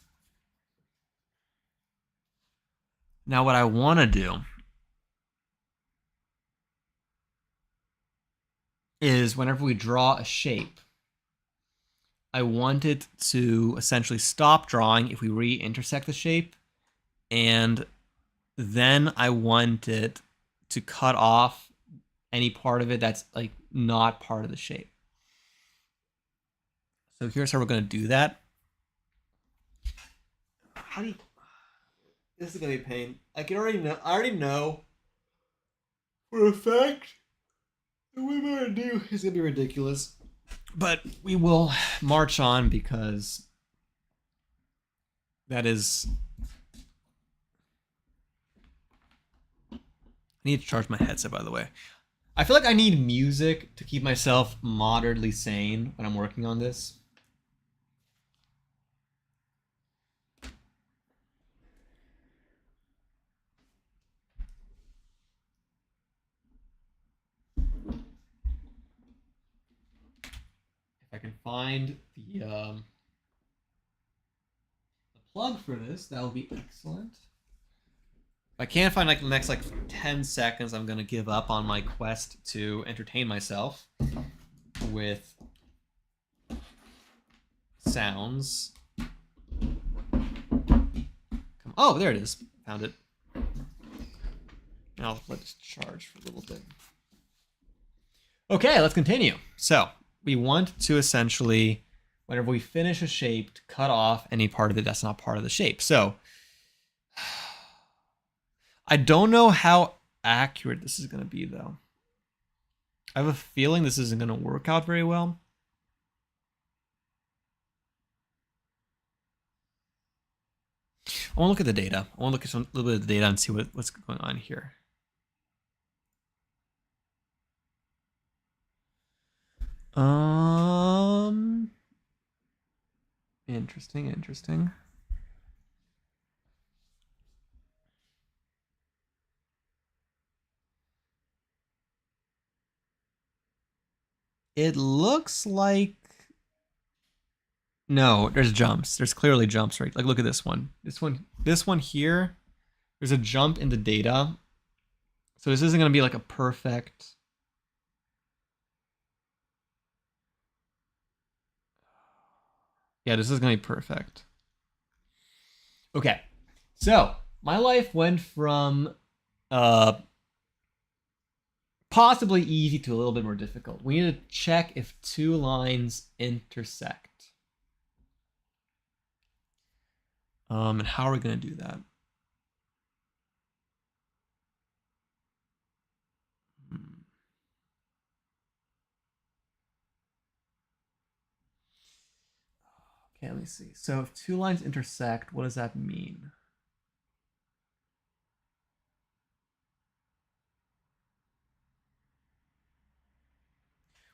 Now what I want to do is whenever we draw a shape, I want it to essentially stop drawing if we re-intersect the shape, and then I want it to cut off any part of it that's like not part of the shape. So here's how we're going to do that. How do you... This is going to be a pain. I already know for a fact what we're going to do is going to be ridiculous. But we will march on because that is... I need to charge my headset, by the way. I feel like I need music to keep myself moderately sane when I'm working on this. If I can find the plug for this, that will be excellent. If I can't find like the next 10 seconds, I'm gonna give up on my quest to entertain myself with sounds. Oh, there it is. Found it. I'll let this charge for a little bit. Okay, let's continue. So we want to essentially, whenever we finish a shape, to cut off any part of it that's not part of the shape. So I don't know how accurate this is going to be, though. I have a feeling this isn't going to work out very well. I want to look at the data. I want to look at a little bit of the data and see what's going on here. Interesting. It looks like... No, there's jumps. There's clearly jumps, right? Like, look at this one. This one here, there's a jump in the data. So this isn't going to be like a perfect... Yeah, this is going to be perfect. Okay, so my life went from possibly easy to a little bit more difficult. We need to check if two lines intersect. And how are we going to do that? Okay, let me see. So if two lines intersect, what does that mean?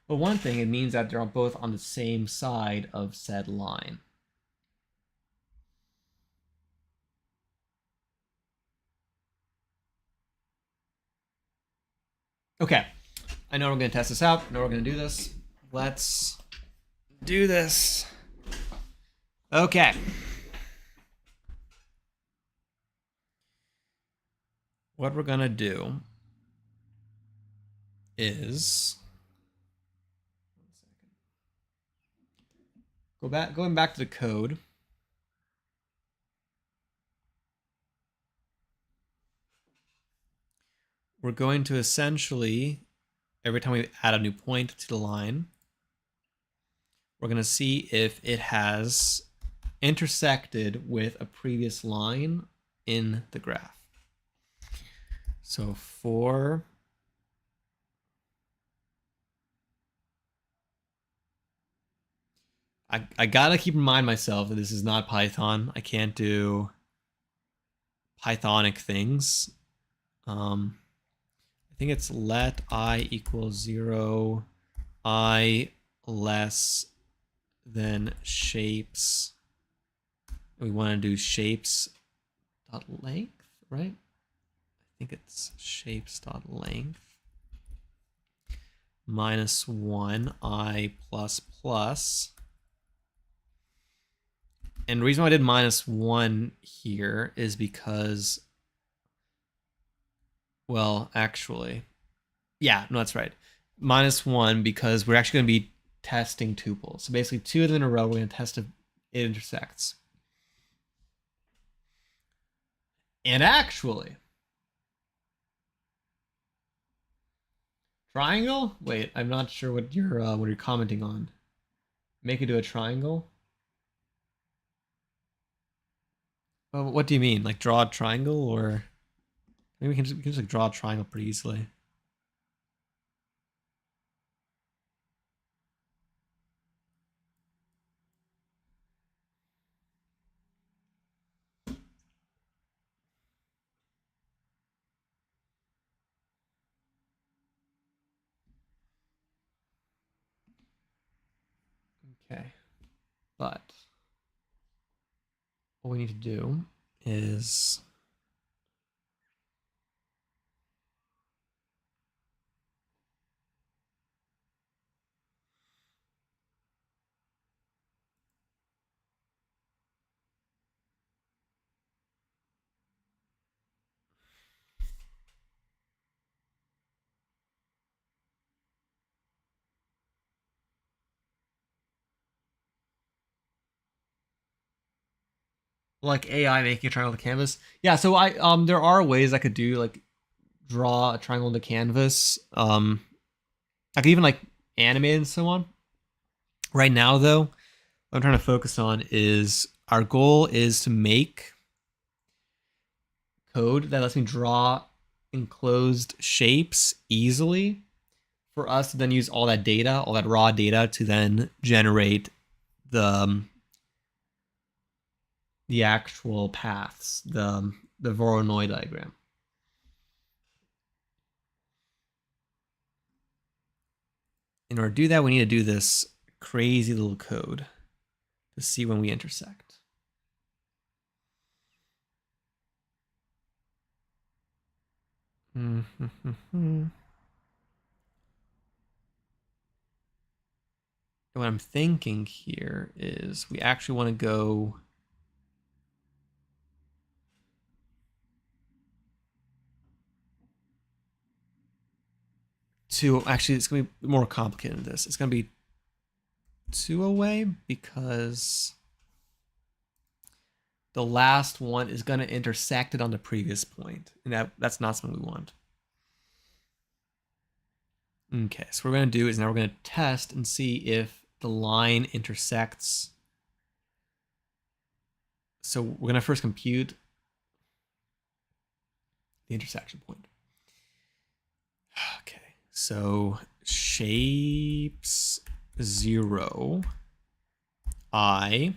Well, one thing, it means that they're both on the same side of said line. Okay, I know we're going to test this out. I know we're going to do this. Let's do this. Okay. What we're going to do is going back to the code. We're going to essentially, every time we add a new point to the line, we're going to see if it has intersected with a previous line in the graph. So for I gotta keep in mind myself that this is not Python. I can't do Pythonic things. I think it's let I equal 0, I less than shapes. We want to do shapes dot length, right? I think it's shapes dot length minus 1 I plus plus. And the reason why I did minus 1 here is because, well, actually, yeah, no, that's right. Minus 1 because we're actually going to be testing tuples. So basically 2 of them in a row, we're going to test if it intersects. And actually, triangle? Wait, I'm not sure what you're commenting on. Make it do a triangle? Well, what do you mean? Like draw a triangle, or maybe we can just like draw a triangle pretty easily. Okay, but what we need to do is like AI making a triangle on the canvas. Yeah, so there are ways I could do like draw a triangle on the canvas. I could even like animate and so on. Right now though, what I'm trying to focus on is our goal is to make code that lets me draw enclosed shapes easily for us to then use all that data, all that raw data to then generate the actual paths, the Voronoi diagram. In order to do that, we need to do this crazy little code to see when we intersect. What I'm thinking here is we actually want to go to, actually it's going to be more complicated than this. It's going to be 2 away because the last one is going to intersect it on the previous point, and that's not something we want. Okay, so what we're going to do is now we're going to test and see if the line intersects. So we're going to first compute the intersection point. Okay, so shapes 0, I.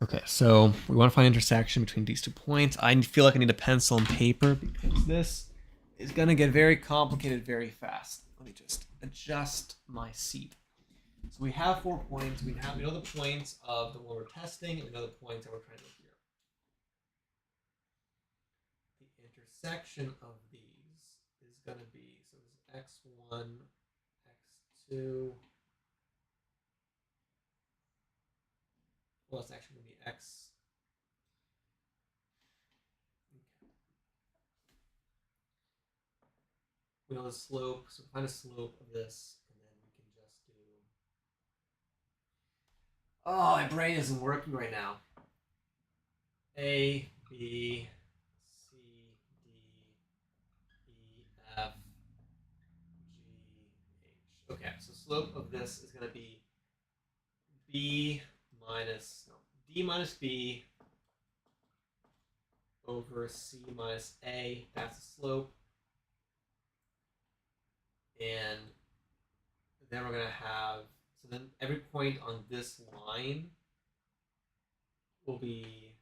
Okay, so we want to find intersection between these 2 points. I feel like I need a pencil and paper because this is going to get very complicated very fast. Let me just adjust my seat. So we have 4 points. We know the points of the one we're testing, and we know the points that we're trying to look here. The intersection of these is going to be, so this is x1, x2. Well, it's actually going to be x. Okay. We know the slope, so find a slope of this, and then we can just do. Oh, my brain isn't working right now. A, B, C, D, E, F, G, H. Okay, so slope of this is going to be D minus B over C minus A. That's the slope. And then we're going to have, so then every point on this line will be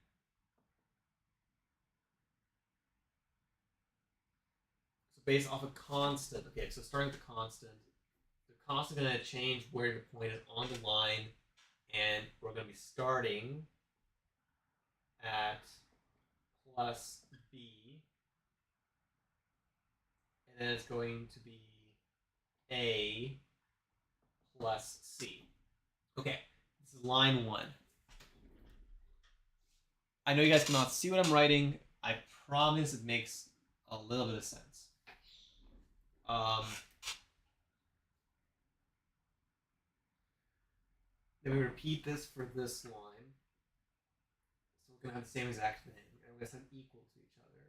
based off a constant. Okay, so starting with the constant is going to change where the point is on the line, and we're going to be starting at plus B, and then it's going to be A plus C. Okay, this is line 1. I know you guys cannot see what I'm writing. I promise it makes a little bit of sense. Then we repeat this for this line. So we're going to have the same exact thing. And we're going to set equal to each other.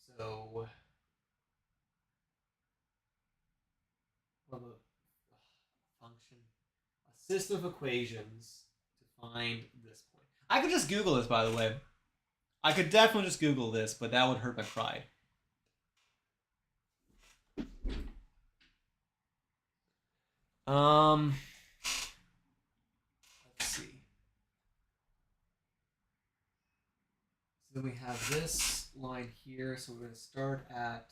So, well, a function, a system of equations to find this point. I could just Google this, by the way. I could definitely just Google this, but that would hurt my pride. Let's see. So then we have this line here. So we're going to start at.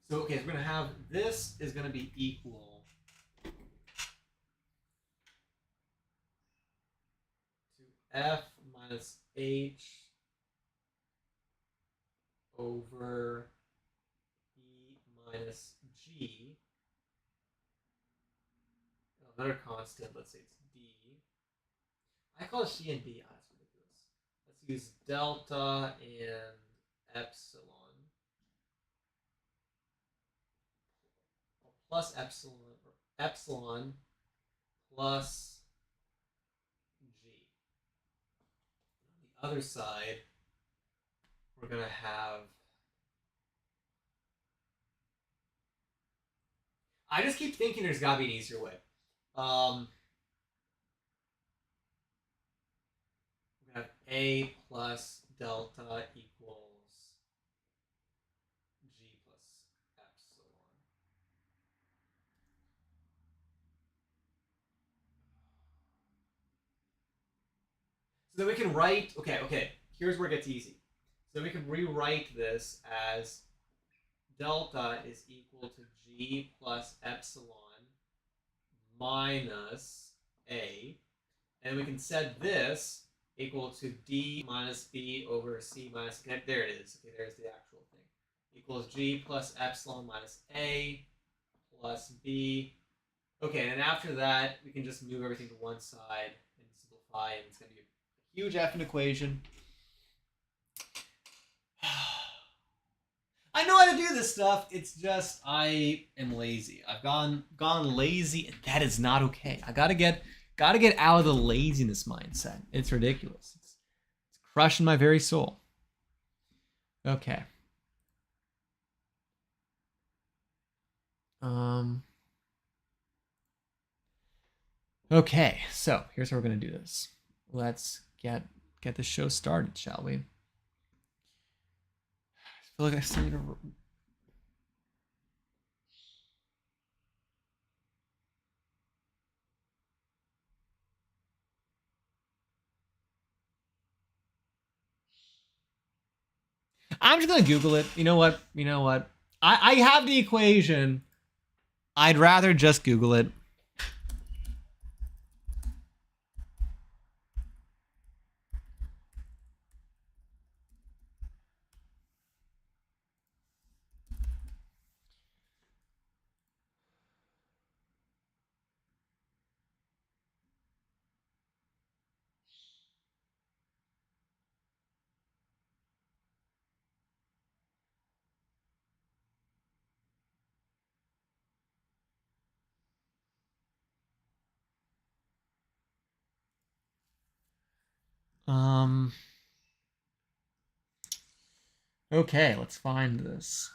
So okay, so we're going to have this is going to be equal to f minus h over e minus g. Another constant, let's say it's d. I call it c and d. Oh, that's ridiculous. Let's use delta and epsilon. Plus epsilon, or epsilon plus g. On the other side, we're going to have. I just keep thinking there's got to be an easier way. We're going to have a plus delta equals g plus epsilon. So then we can write, okay, here's where it gets easy. So we can rewrite this as delta is equal to g plus epsilon minus a. And we can set this equal to d minus b over c minus, there it is. Okay, there's the actual thing. Equals g plus epsilon minus a plus b. Okay, and then after that, we can just move everything to one side and simplify, and it's going to be a huge F an equation. I know how to do this stuff. It's just I am lazy. I've gone lazy, and that is not okay. I gotta get out of the laziness mindset. It's ridiculous. It's crushing my very soul. Okay. Okay, so here's how we're gonna do this. Let's get the show started, shall we? I feel like I still need to. I'm just gonna Google it. You know what? I have the equation. I'd rather just Google it. Okay, let's find this.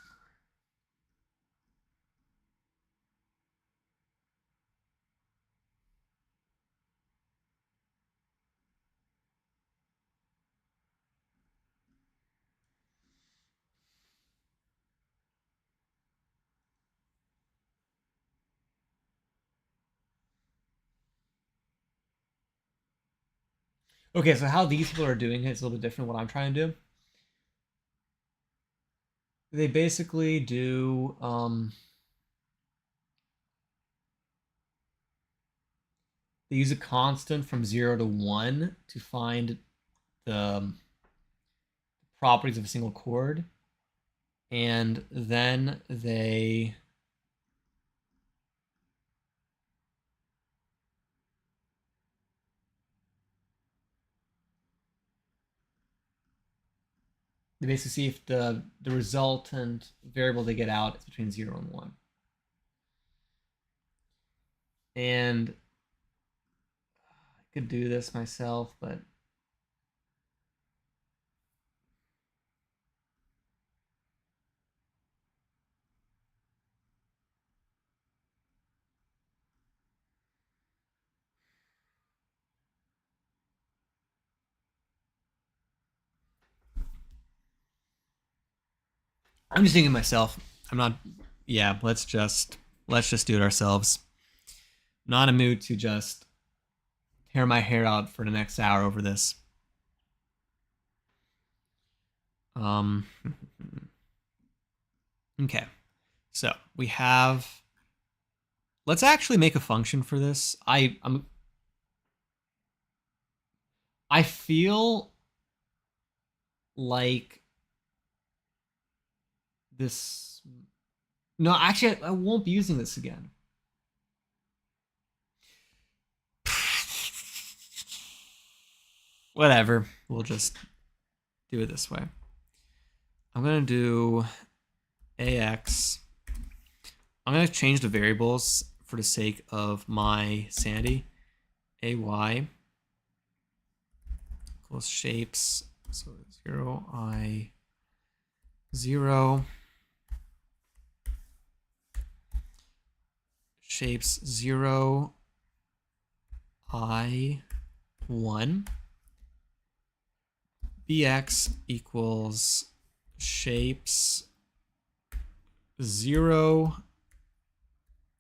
Okay, so how these people are doing it is a little bit different than what I'm trying to do. They basically do they use a constant from 0 to 1 to find the properties of a single chord, and then they basically see if the resultant variable they get out is between 0 and 1. And I could do this myself, but I'm just thinking myself. I'm not. Yeah, let's just do it ourselves. Not in a mood to just tear my hair out for the next hour over this. Okay, so we have. Let's actually make a function for this. I feel like this. No, actually, I won't be using this again. Whatever. We'll just do it this way. I'm going to do AX. I'm going to change the variables for the sake of my sanity. AY equals shapes. So 0, I, 0. Shapes 0, I, 1. BX equals shapes 0,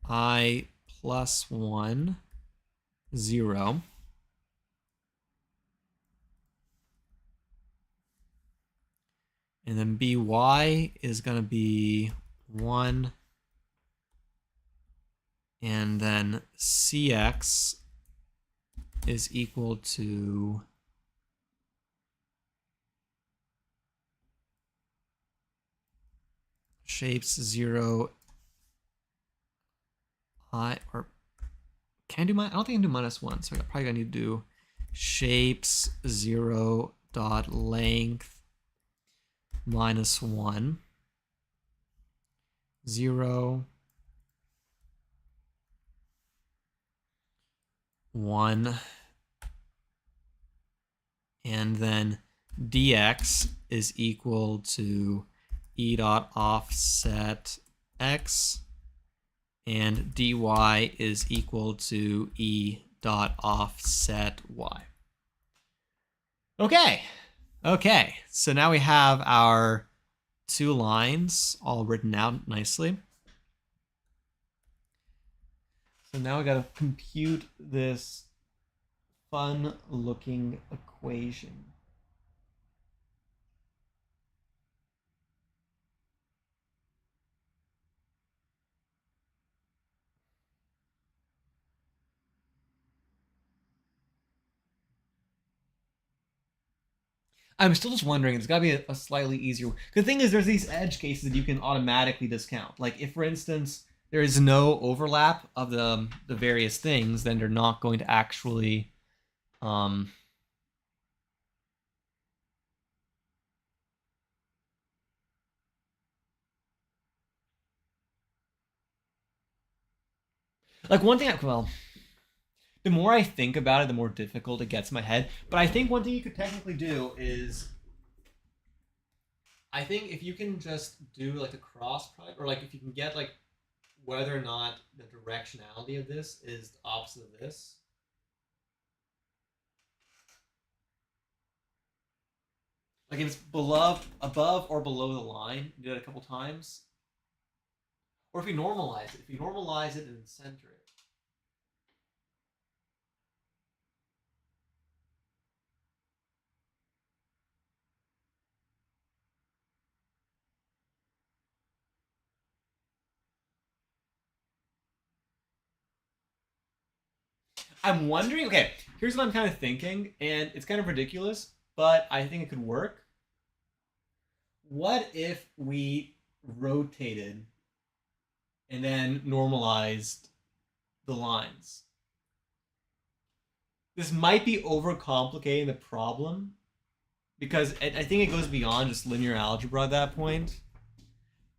I plus 1, 0. And then BY is going to be 1. And then CX is equal to shapes 0, I, or can I do I don't think I can do -1, so I probably gonna need to do shapes 0 dot length -1. 0, 1, and then dx is equal to e dot offset x, and dy is equal to e dot offset y. Okay. Okay, so now we have our 2 lines all written out nicely. So now we gotta compute this fun looking equation. I'm still just wondering, it's gotta be a slightly easier. The thing is, there's these edge cases that you can automatically discount. Like if, for instance, there is no overlap of the various things, then they're not going to actually like one thing, well, the more I think about it, the more difficult it gets in my head. But I think one thing you could technically do is, I think if you can just do like a cross product, or like if you can get like whether or not the directionality of this is the opposite of this. Like if it's above or below the line, do that a couple times. Or if you normalize it and center it. I'm wondering, okay, here's what I'm kind of thinking, and it's kind of ridiculous, but I think it could work. What if we rotated and then normalized the lines? This might be overcomplicating the problem, because I think it goes beyond just linear algebra at that point,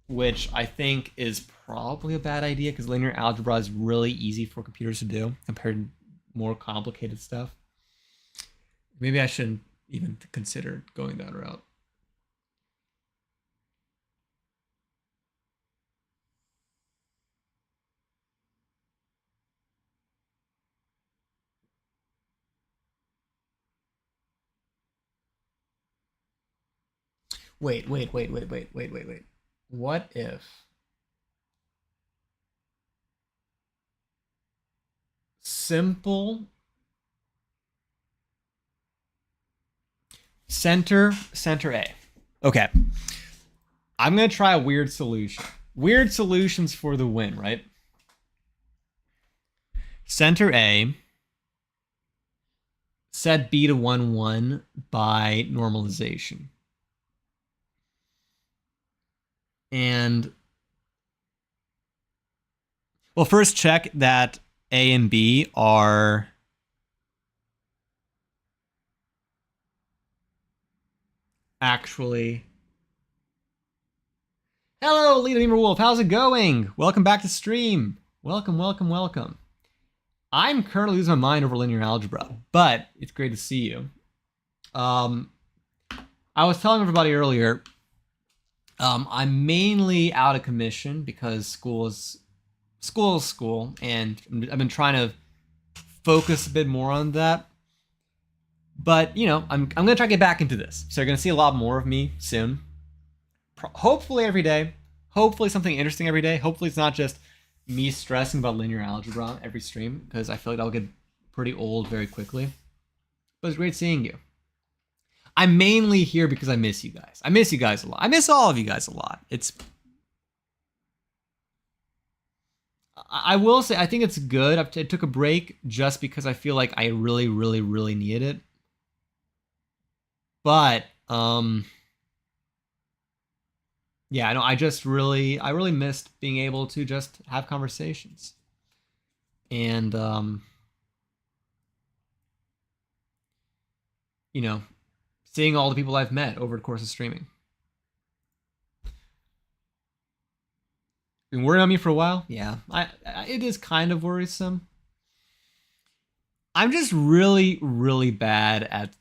which I think is probably a bad idea because linear algebra is really easy for computers to do compared to more complicated stuff. Maybe I shouldn't even consider going that route. Wait. What if simple center A? Okay. I'm going to try a weird solution. Weird solutions for the win, right? Center A, set B to 1, 1 by normalization. And well, first check that A and B are actually. Hello, Lita Beamer Wolf. How's it going? Welcome back to stream. Welcome. I'm currently losing my mind over linear algebra, but it's great to see you. I was telling everybody earlier, I'm mainly out of commission because school is school, and I've been trying to focus a bit more on that. But you know, I'm gonna try to get back into this, so you're gonna see a lot more of me soon. Hopefully every day. Hopefully something interesting every day. Hopefully it's not just me stressing about linear algebra every stream, because I feel like I'll get pretty old very quickly. But it's great seeing you. I'm mainly here because I miss you guys. I miss you guys a lot. I miss all of you guys a lot. I will say, I think it's good. I took a break just because I feel like I really needed it. But yeah, I know. I really missed being able to just have conversations, and you know, seeing all the people I've met over the course of streaming. been worrying on me for a while. Yeah, it is kind of worrisome. I'm just really, really bad at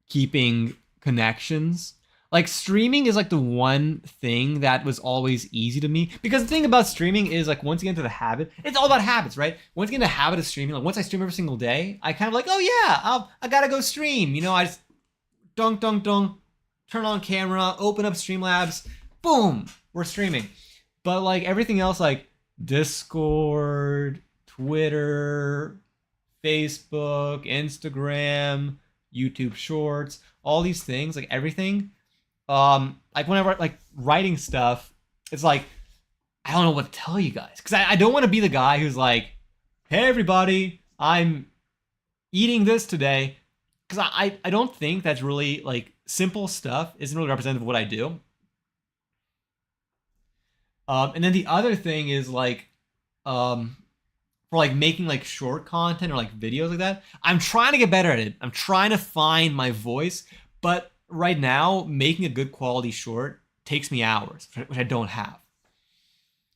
keeping connections. Like streaming is like the one thing that was always easy to me, because the thing about streaming is like once you get into the habit, it's all about habits, right? Once you get into the habit of streaming, like once I stream every single day, I kind of like, oh yeah, I gotta go stream. You know, I just dunk dunk dunk, turn on camera, open up Streamlabs, boom, we're streaming. But like everything else, like Discord, Twitter, Facebook, Instagram, YouTube Shorts, all these things, like everything. Like whenever like writing stuff, it's like I don't know what to tell you guys, because I don't want to be the guy who's like, hey everybody, I'm eating this today, because I don't think that's really like simple stuff isn't really representative of what I do. And then the other thing is like, for like making like short content or like videos like that, I'm trying to get better at it. I'm trying to find my voice, but right now making a good quality short takes me hours, which I don't have.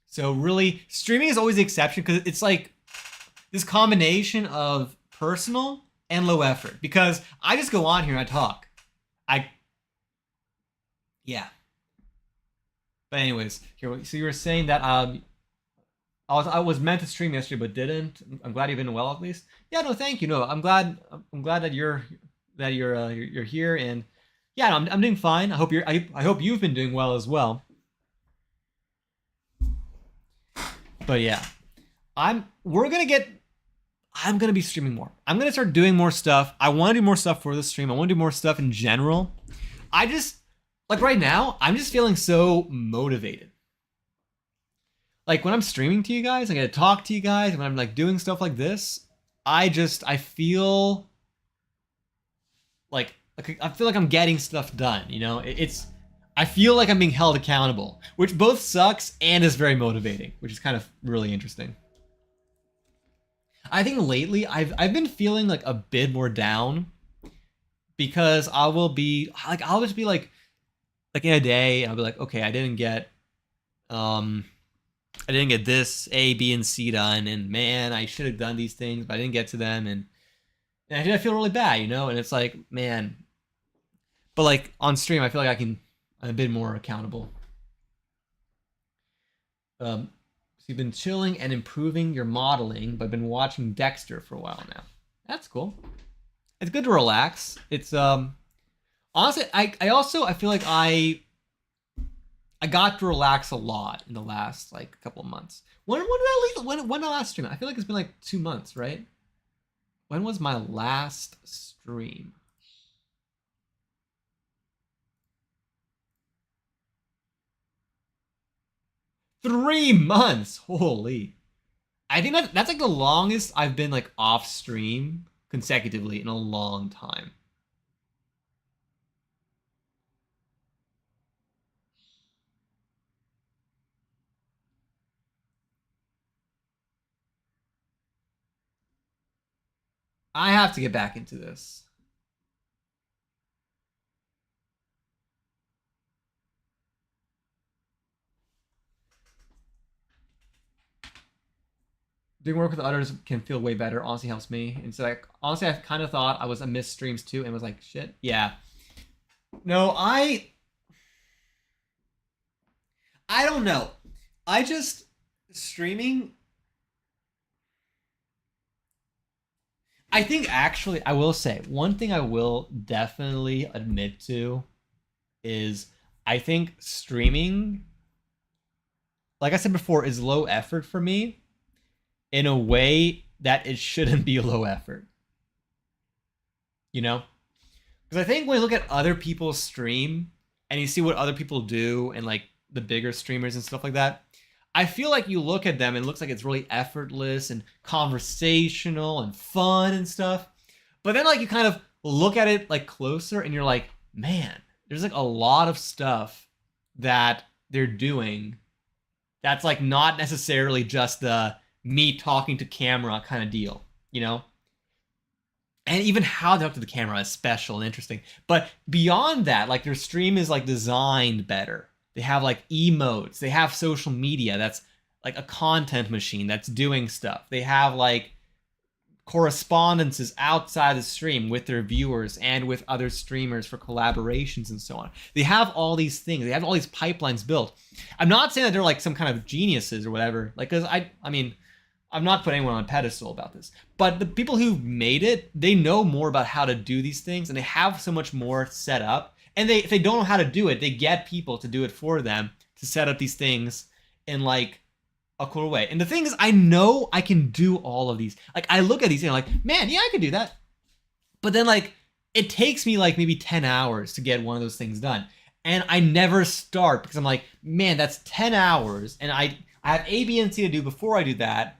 So really, streaming is always the exception, because it's like this combination of personal and low effort, because I just go on here and I talk. Yeah. But anyways, here, so you were saying that I was meant to stream yesterday but didn't. I'm glad you've been well at least. Yeah, no, thank you. No, I'm glad that you're here, and yeah, no, I'm doing fine. I hope you've been doing well as well. But yeah, I'm gonna be streaming more. I'm gonna start doing more stuff. I want to do more stuff for the stream. I want to do more stuff in general. I just like right now, I'm just feeling so motivated. Like when I'm streaming to you guys, I get to talk to you guys, and when I'm like doing stuff like this, I feel like I feel like I'm getting stuff done. You know, I feel like I'm being held accountable, which both sucks and is very motivating, which is kind of really interesting. I think lately I've been feeling like a bit more down, because I'll just be like in a day, and I'll be like, okay, I didn't get this A, B, and C done, and man, I should have done these things, but I didn't get to them, and I feel really bad, you know. And it's like, man, but like on stream, I feel like I'm a bit more accountable. So you've been chilling and improving your modeling, but been watching Dexter for a while now. That's cool. It's good to relax. It's honestly, I feel like I got to relax a lot in the last like couple of months. When did I leave? When the last stream? I feel like it's been like 2 months, right? When was my last stream? Three months. Holy. I think that's like the longest I've been like off stream consecutively in a long time. I have to get back into this. Doing work with others can feel way better. Honestly, helps me. And so, like, honestly, I kind of thought I was a miss streams too, and was like, shit, yeah. No, I don't know. I just streaming. I think actually, I will say one thing I will definitely admit to is I think streaming, like I said before, is low effort for me in a way that it shouldn't be low effort. You know? Because I think when you look at other people's stream and you see what other people do, and like the bigger streamers and stuff like that, I feel like you look at them and it looks like it's really effortless and conversational and fun and stuff. But then like you kind of look at it like closer and you're like, man, there's like a lot of stuff that they're doing that's like not necessarily just the me talking to camera kind of deal, you know? And even how they talk to the camera is special and interesting. But beyond that, like their stream is like designed better. They have like emotes. They have social media that's like a content machine that's doing stuff. They have like correspondences outside the stream with their viewers and with other streamers for collaborations and so on. They have all these things. They have all these pipelines built. I'm not saying that they're like some kind of geniuses or whatever. Like, cause I mean, I'm not putting anyone on a pedestal about this, but the people who made it, they know more about how to do these things, and they have so much more set up. And if they don't know how to do it, they get people to do it for them to set up these things in like a cool way. And the thing is, I know I can do all of these. Like, I look at these and I'm like, man, yeah, I could do that. But then like, it takes me like maybe 10 hours to get one of those things done. And I never start because I'm like, man, that's 10 hours. And I have A, B, and C to do before I do that.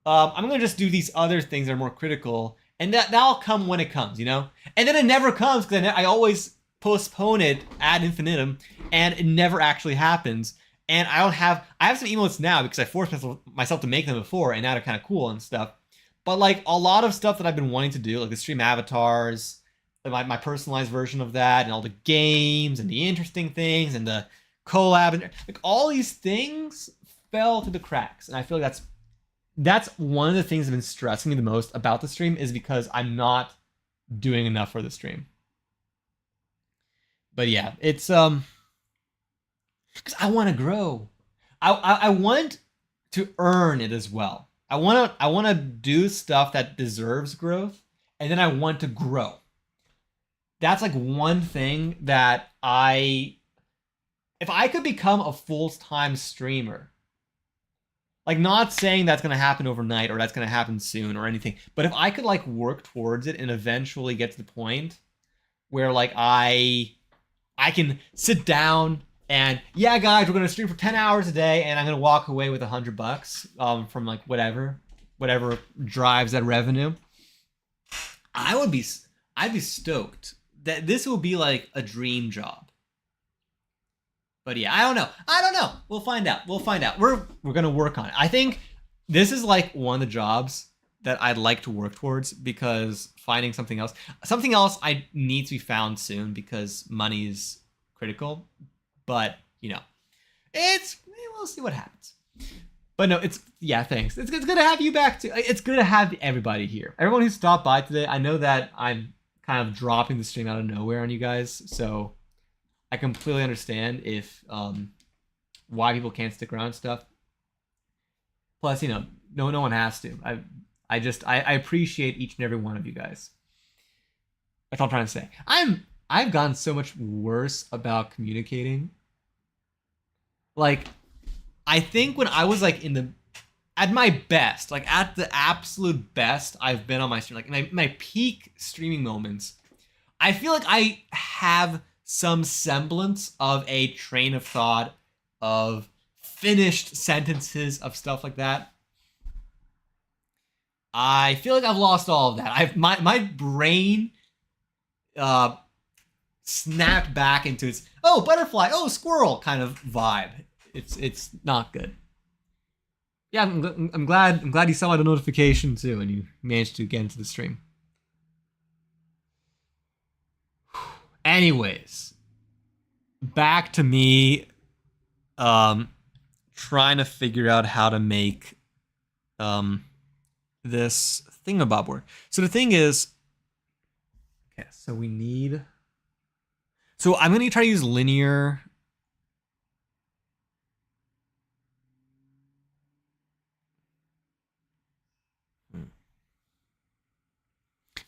I'm going to just do these other things that are more critical. And that'll come when it comes, you know? And then it never comes because I always postpone it ad infinitum. And it never actually happens. And I have some emotes now because I forced myself to make them before, and now they're kind of cool and stuff. But like a lot of stuff that I've been wanting to do, like the stream avatars, my personalized version of that, and all the games and the interesting things and the collab, and like all these things fell through the cracks. And I feel like that's one of the things that's been stressing me the most about the stream, is because I'm not doing enough for the stream. But yeah, it's because I want to grow. I want to earn it as well. I want to do stuff that deserves growth, and then I want to grow. That's like one thing that if I could become a full-time streamer, like not saying that's going to happen overnight or that's going to happen soon or anything, but if I could like work towards it and eventually get to the point where like I can sit down and yeah, guys, we're gonna stream for 10 hours a day, and I'm gonna walk away with $100 from like whatever drives that revenue. I'd be stoked. That this will be like a dream job. But yeah, I don't know. We'll find out. We're gonna work on it. I think this is like one of the jobs that I'd like to work towards, because finding something else I need to be found soon because money is critical. But, you know, we'll see what happens. But no, thanks. It's good to have you back too. It's good to have everybody here. Everyone who stopped by today. I know that I'm kind of dropping the stream out of nowhere on you guys, so I completely understand if why people can't stick around and stuff. Plus, you know, no one has to. I appreciate each and every one of you guys. That's all I'm trying to say. I've gotten so much worse about communicating. Like, I think when I was like at my best, like at the absolute best I've been on my stream, like my peak streaming moments, I feel like I have some semblance of a train of thought, of finished sentences, of stuff like that. I feel like I've lost all of that. My brain snapped back into its oh butterfly, oh squirrel kind of vibe. It's not good. Yeah, I'm glad you saw the notification too, and you managed to get into the stream. Anyways, back to me trying to figure out how to make this thingamabob work. So the thing is, okay, so I'm gonna try to use linear.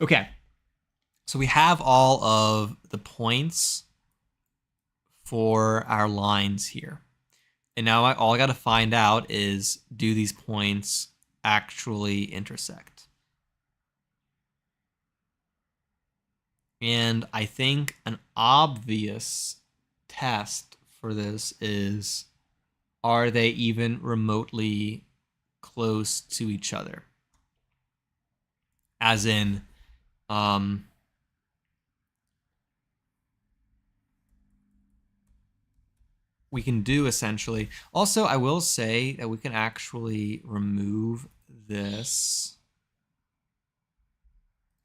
Okay, so we have all of the points for our lines here. And now all I got to find out is, do these points actually intersect? And I think an obvious test for this is, are they even remotely close to each other? As in, we can do essentially. Also, I will say that we can actually remove this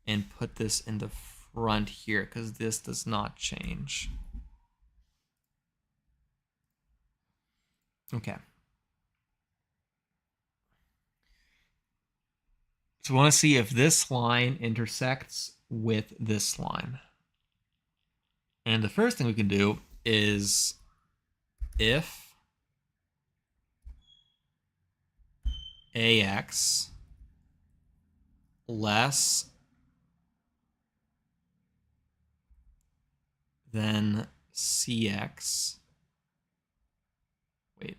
and put this in the front here, because this does not change. Okay. So we want to see if this line intersects with this line. And the first thing we can do is if AX less than CX. Wait.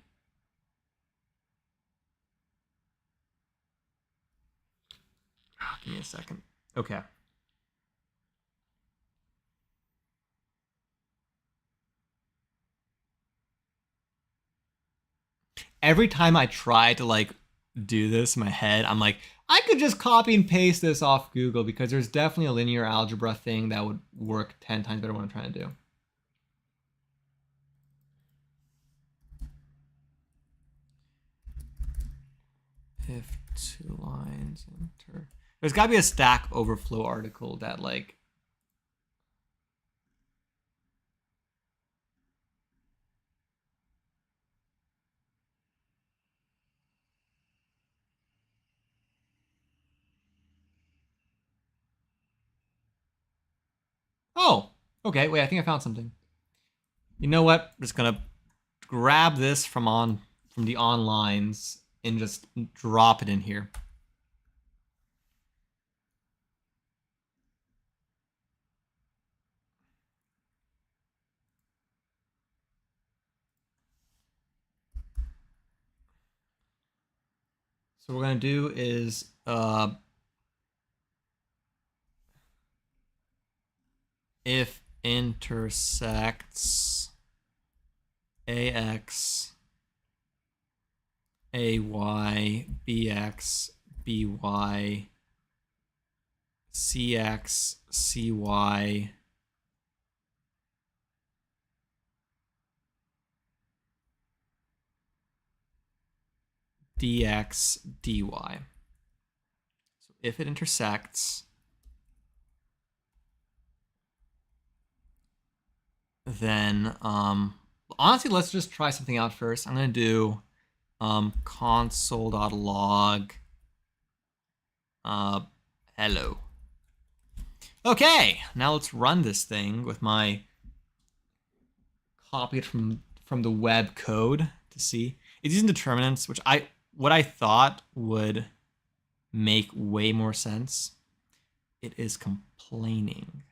Give me a second. Okay. Every time I try to like do this in my head, I'm like, I could just copy and paste this off Google because there's definitely a linear algebra thing that would work 10 times better what I'm trying to do. If two lines enter. There's got to be a Stack Overflow article that like. Oh, okay. Wait, I think I found something. You know what? I'm just gonna grab this from the onlines and just drop it in here. So what we're gonna do is if intersects AX AY BX BY CX CY DX DY. So if it intersects, then honestly, let's just try something out first. I'm gonna do console.log hello. Okay, now let's run this thing with my copied from the web code to see. It's using determinants, which what I thought would make way more sense. It is complaining.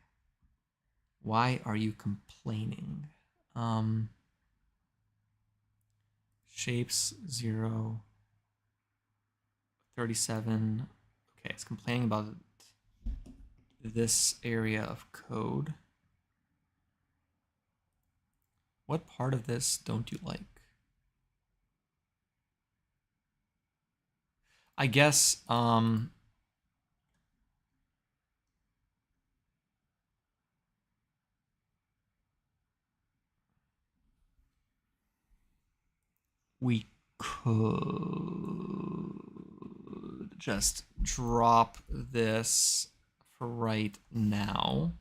Why are you complaining? Shapes 0, 37. Okay, it's complaining about this area of code. What part of this don't you like? I guess we could just drop this for right now.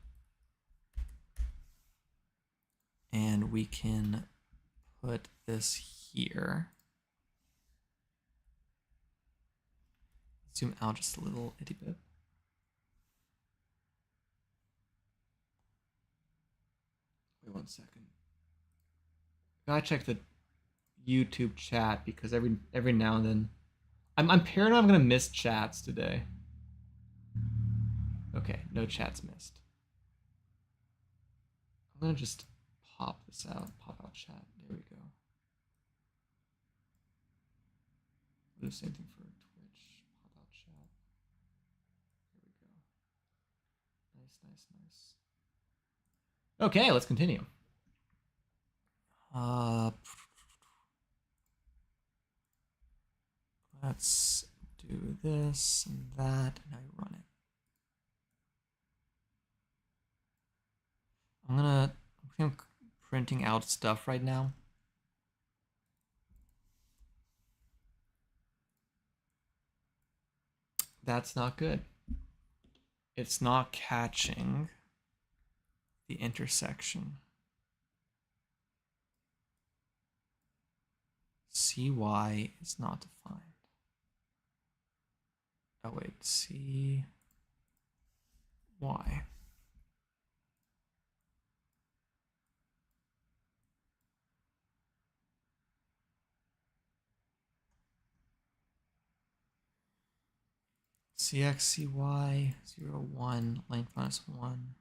And we can put this here. Zoom out just a little itty bit. Wait 1 second. Gotta check the YouTube chat because every now and then I'm paranoid I'm gonna miss chats today. Okay, no chats missed. I'm gonna just pop this out, pop out chat. There we go. Do the same thing for Twitch. Pop out chat. There we go. Nice, nice, nice. Okay, let's continue. Let's do this and that, and now you run it. I'm printing out stuff right now. That's not good. It's not catching the intersection. CY is not defined. Oh wait, CY. CX, CY, 0, 1, length minus 1.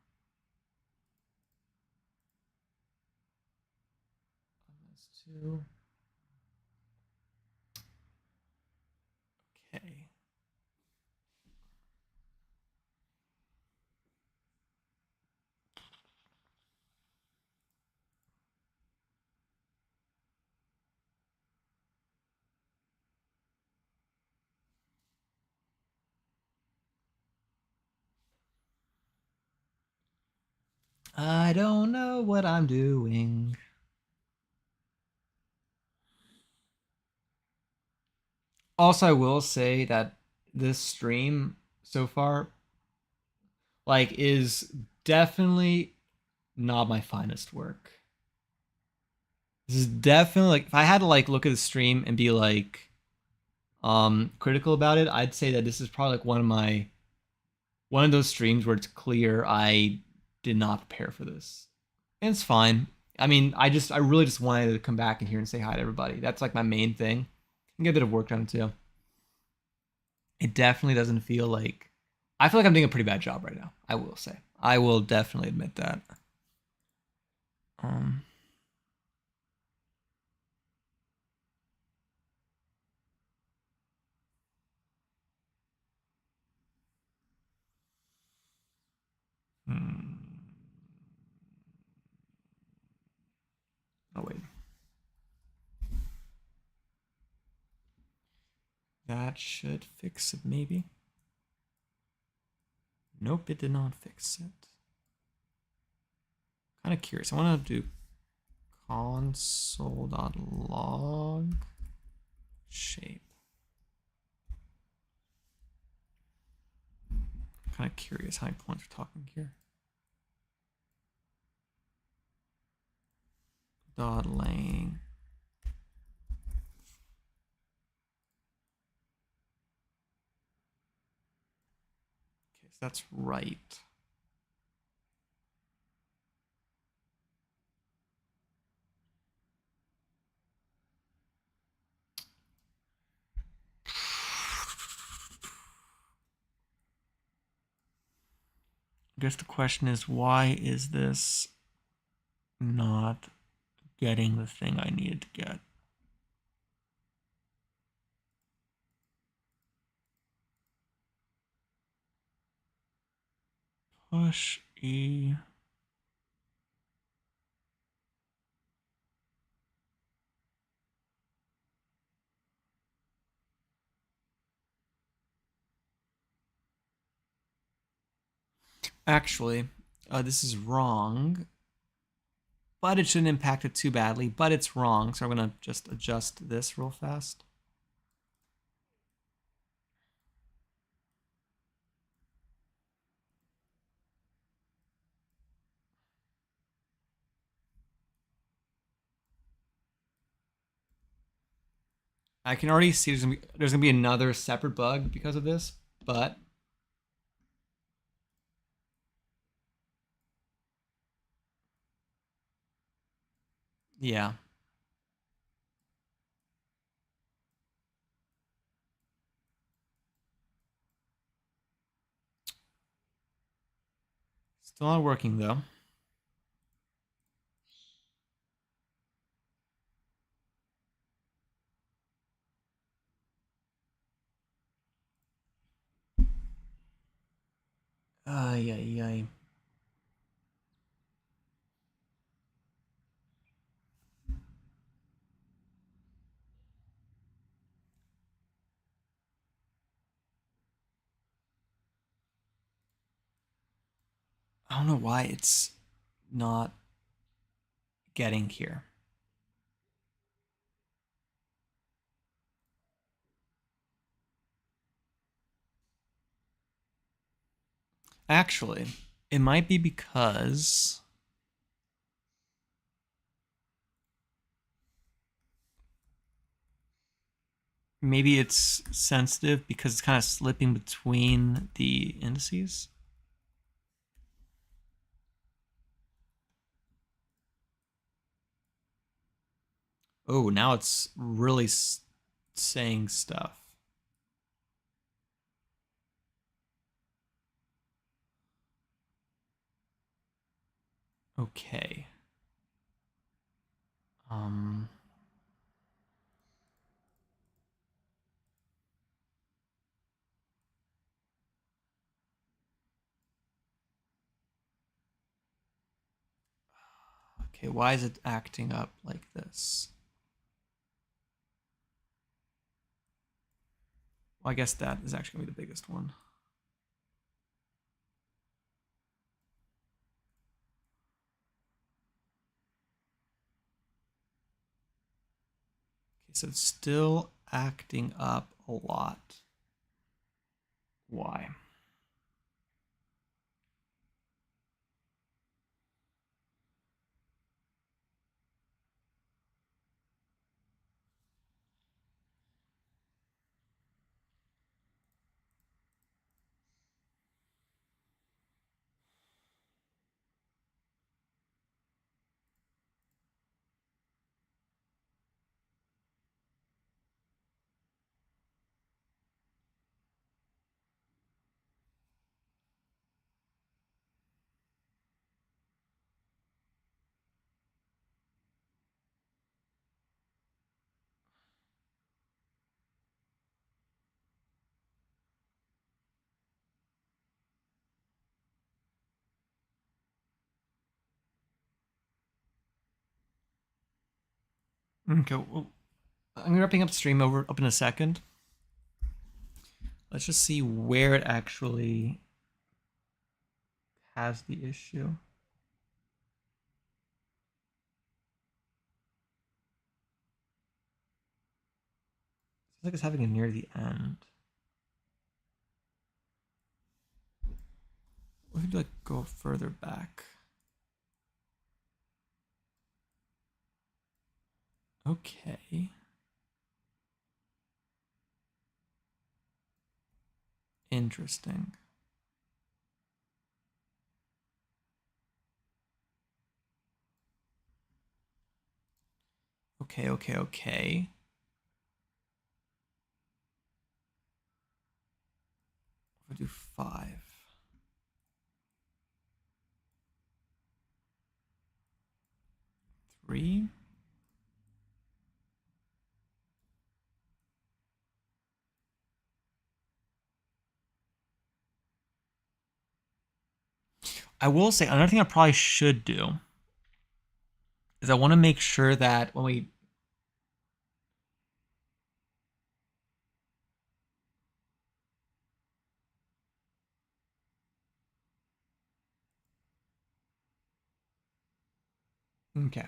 Minus 2. Okay. I don't know what I'm doing. Also, I will say that this stream so far, like, is definitely not my finest work. This is definitely like if I had to like look at the stream and be like critical about it, I'd say that this is probably like one of those streams where it's clear I did not prepare for this. And it's fine. I mean, I really just wanted to come back in here and say hi to everybody. That's like my main thing. And get a bit of work done too. It definitely doesn't feel like I feel like I'm doing a pretty bad job right now. I will say. I will definitely admit that. Um hmm. Oh wait. That should fix it maybe. Nope, it did not fix it. Kind of curious. I want to do console.log shape. Kind of curious how many points we're talking here. Dot lang. Okay, so that's right. I guess the question is, why is this not getting the thing I needed to get? Push E. Actually, this is wrong, but it shouldn't impact it too badly, but it's wrong. So I'm going to just adjust this real fast. I can already see there's gonna be another separate bug because of this, but yeah. Still not working though. Ay, ay, ay. I don't know why it's not getting here. Actually, it might be because maybe it's sensitive because it's kind of slipping between the indices. Oh, now it's really saying stuff. Okay. Okay, why is it acting up like this? Well, I guess that is actually going to be the biggest one. Okay, so it's still acting up a lot. Why? Okay, well, I'm wrapping up the stream up in a second. Let's just see where it actually has the issue. It's like it's having it near the end. What if you like go further back? Okay. Interesting. Okay. We'll do 5. Three. I will say another thing I probably should do is I want to make sure that when we okay.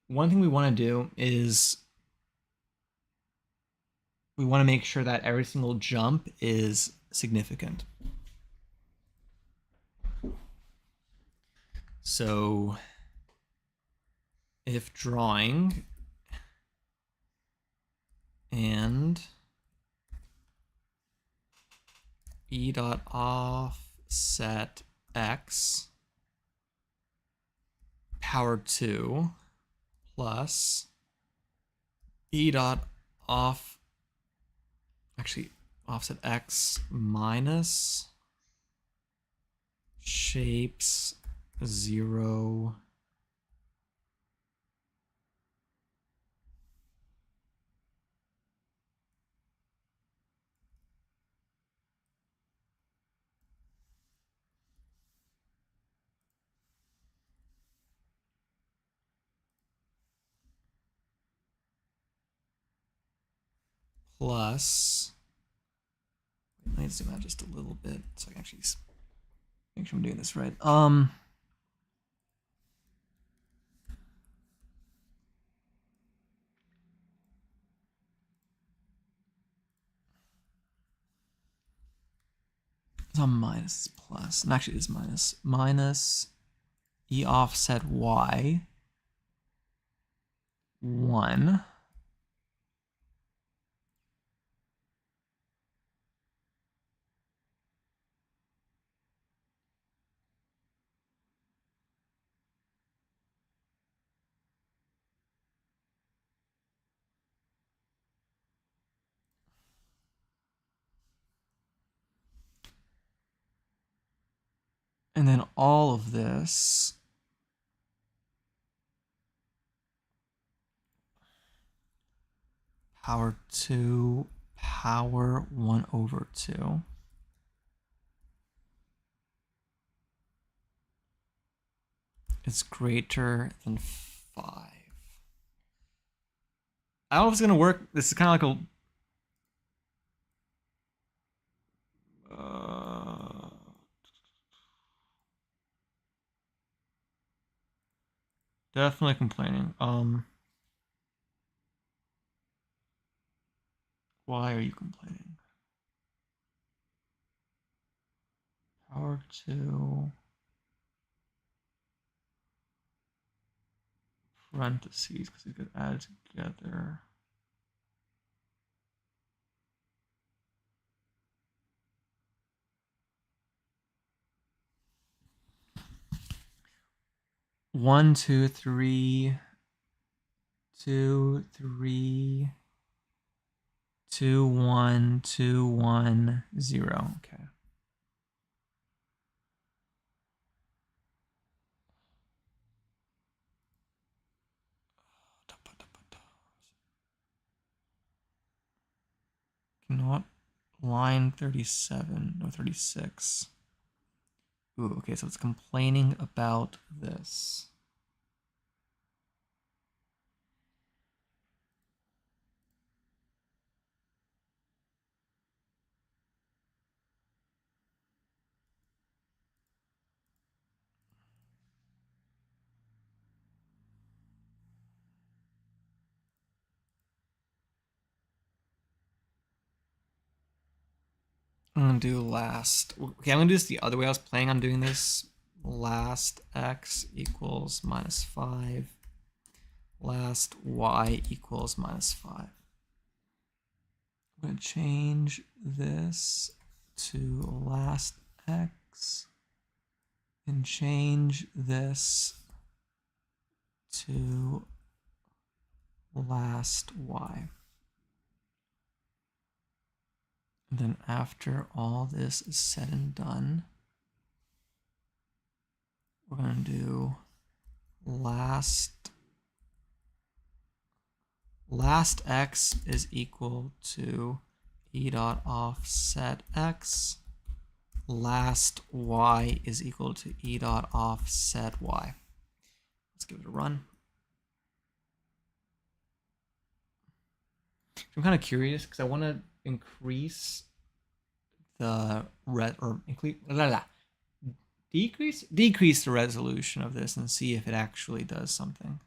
One thing we want to do is we want to make sure that every single jump is significant. So if drawing and e dot offset x power 2 plus e dot offset x minus shapes 0 plus, let me zoom out just a little bit so I can actually make sure I'm doing this right. It's on minus plus, and actually it is minus e offset y 1 then all of this power 2 power 1 over 2 is greater than 5. I don't know if it's going to work. This is kind of like a... definitely complaining. Why are you complaining? Power 2... parentheses, because you could add it together. One, two, three, 2, 3, 2, 1, 2, 1, 0. Okay. Not line 37 or 36. Ooh, okay, so it's complaining about this. I'm gonna do last. Okay, I'm gonna do this the other way I was planning on doing this. Last x equals minus 5. Last y equals minus 5. I'm gonna change this to last x and change this to last y. And then after all this is said and done, we're going to do last x is equal to e dot offset x. Last y is equal to e dot offset y. Let's give it a run. I'm kind of curious because I want to increase the decrease the resolution of this and see if it actually does something.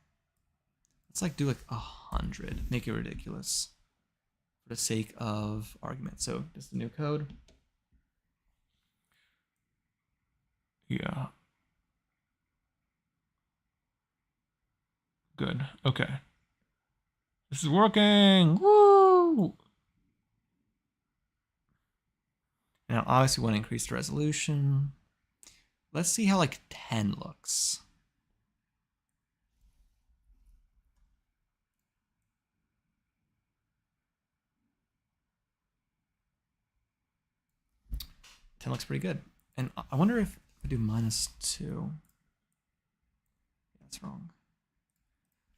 Let's like do like 100, make it ridiculous for the sake of argument. So just the new code. Yeah. Good. Okay. This is working. Woo! Now, obviously, we want to increase the resolution. Let's see how like 10 looks. Ten looks pretty good. And I wonder if I do -2. That's wrong.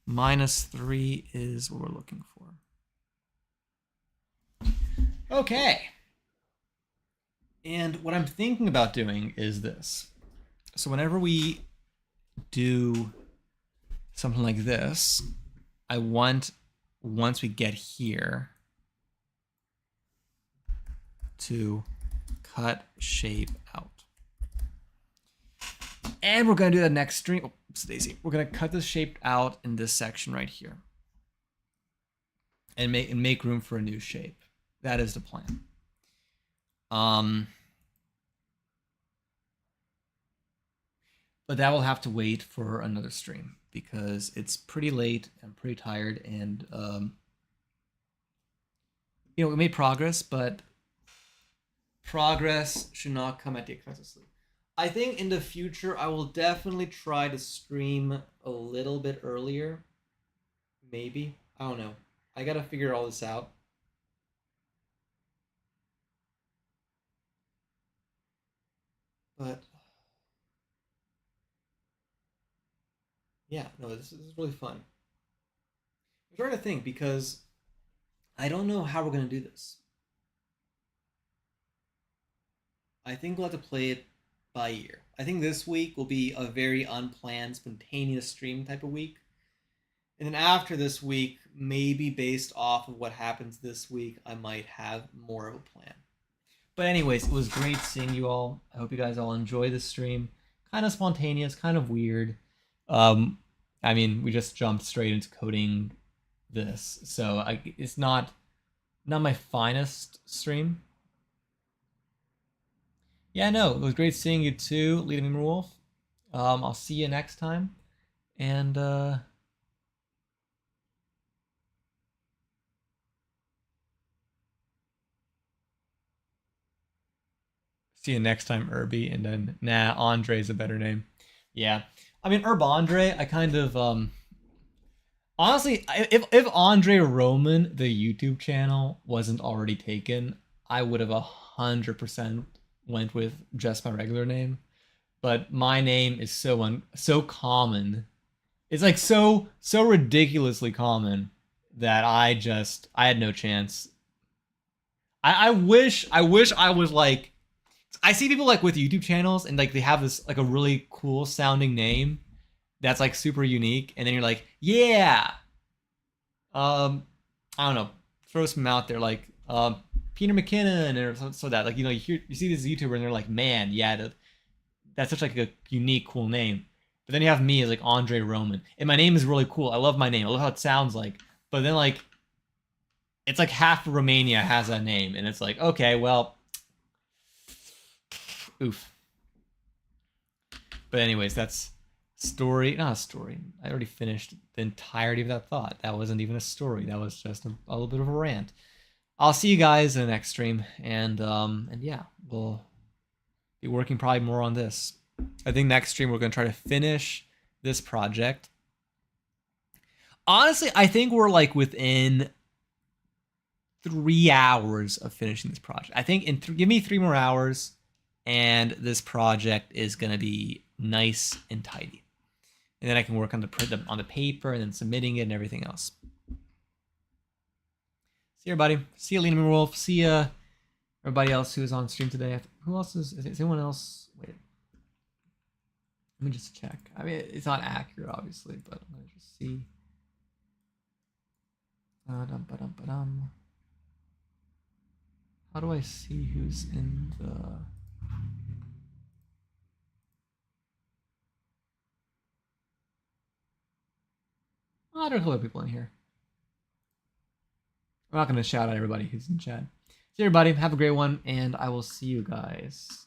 -3 is what we're looking for. Okay. And what I'm thinking about doing is this. So whenever we do something like this, I want, once we get here, to cut shape out. And we're going to do that next stream. Oops, Daisy. We're going to cut this shape out in this section right here. And make room for a new shape. That is the plan. But that will have to wait for another stream because it's pretty late. I'm pretty tired, and we made progress, but progress should not come at the expense of sleep. I think in the future I will definitely try to stream a little bit earlier. Maybe. I don't know. I gotta figure all this out. But Yeah, no, this is really fun. I'm trying to think because I don't know how we're gonna do this. I think we'll have to play it by ear. I think this week will be a very unplanned, spontaneous stream type of week. And then after this week, maybe based off of what happens this week, I might have more of a plan. But anyways, it was great seeing you all. I hope you guys all enjoy this stream. Kind of spontaneous, kind of weird. Um, I mean, we just jumped straight into coding this, so it's not my finest stream. Yeah, no, it was great seeing you too, Leading Wolf. I'll see you next time, and see you next time, Irby. And then Andre's a better name. Yeah, I mean Herb Andre. I kind of honestly, if Andre Roman the YouTube channel wasn't already taken, I would have 100% went with just my regular name. But my name is so common. It's like so ridiculously common that I had no chance. I wish I was like I see people like with YouTube channels and like they have this like a really cool sounding name that's like super unique, and then you're like, yeah, I don't know, throw some out there like Peter McKinnon or so that like you see this YouTuber and they're like, man, yeah, that's such like a unique, cool name. But then you have me as like Andre Roman, and my name is really cool. I love my name. I love how it sounds like. But then like it's like half of Romania has that name, and it's like, okay, well, oof. But anyways, that's not a story. I already finished the entirety of that thought. That wasn't even a story. That was just a little bit of a rant. I'll see you guys in the next stream, and yeah, we'll be working probably more on this. I think next stream we're gonna try to finish this project. Honestly, I think we're like within 3 hours of finishing this project. I think give me 3 more hours, and this project is gonna be nice and tidy. And then I can work on the paper and then submitting it and everything else. See you, everybody. See you, Lena Wolf. See you, everybody else who is on stream today. Who else is anyone else? Wait. Let me just check. I mean, it's not accurate, obviously, but I'm going to just see. How do I see who's in the... Oh, there's a lot of people in here. I'm not going to shout out everybody who's in chat. See everybody. Have a great one, and I will see you guys.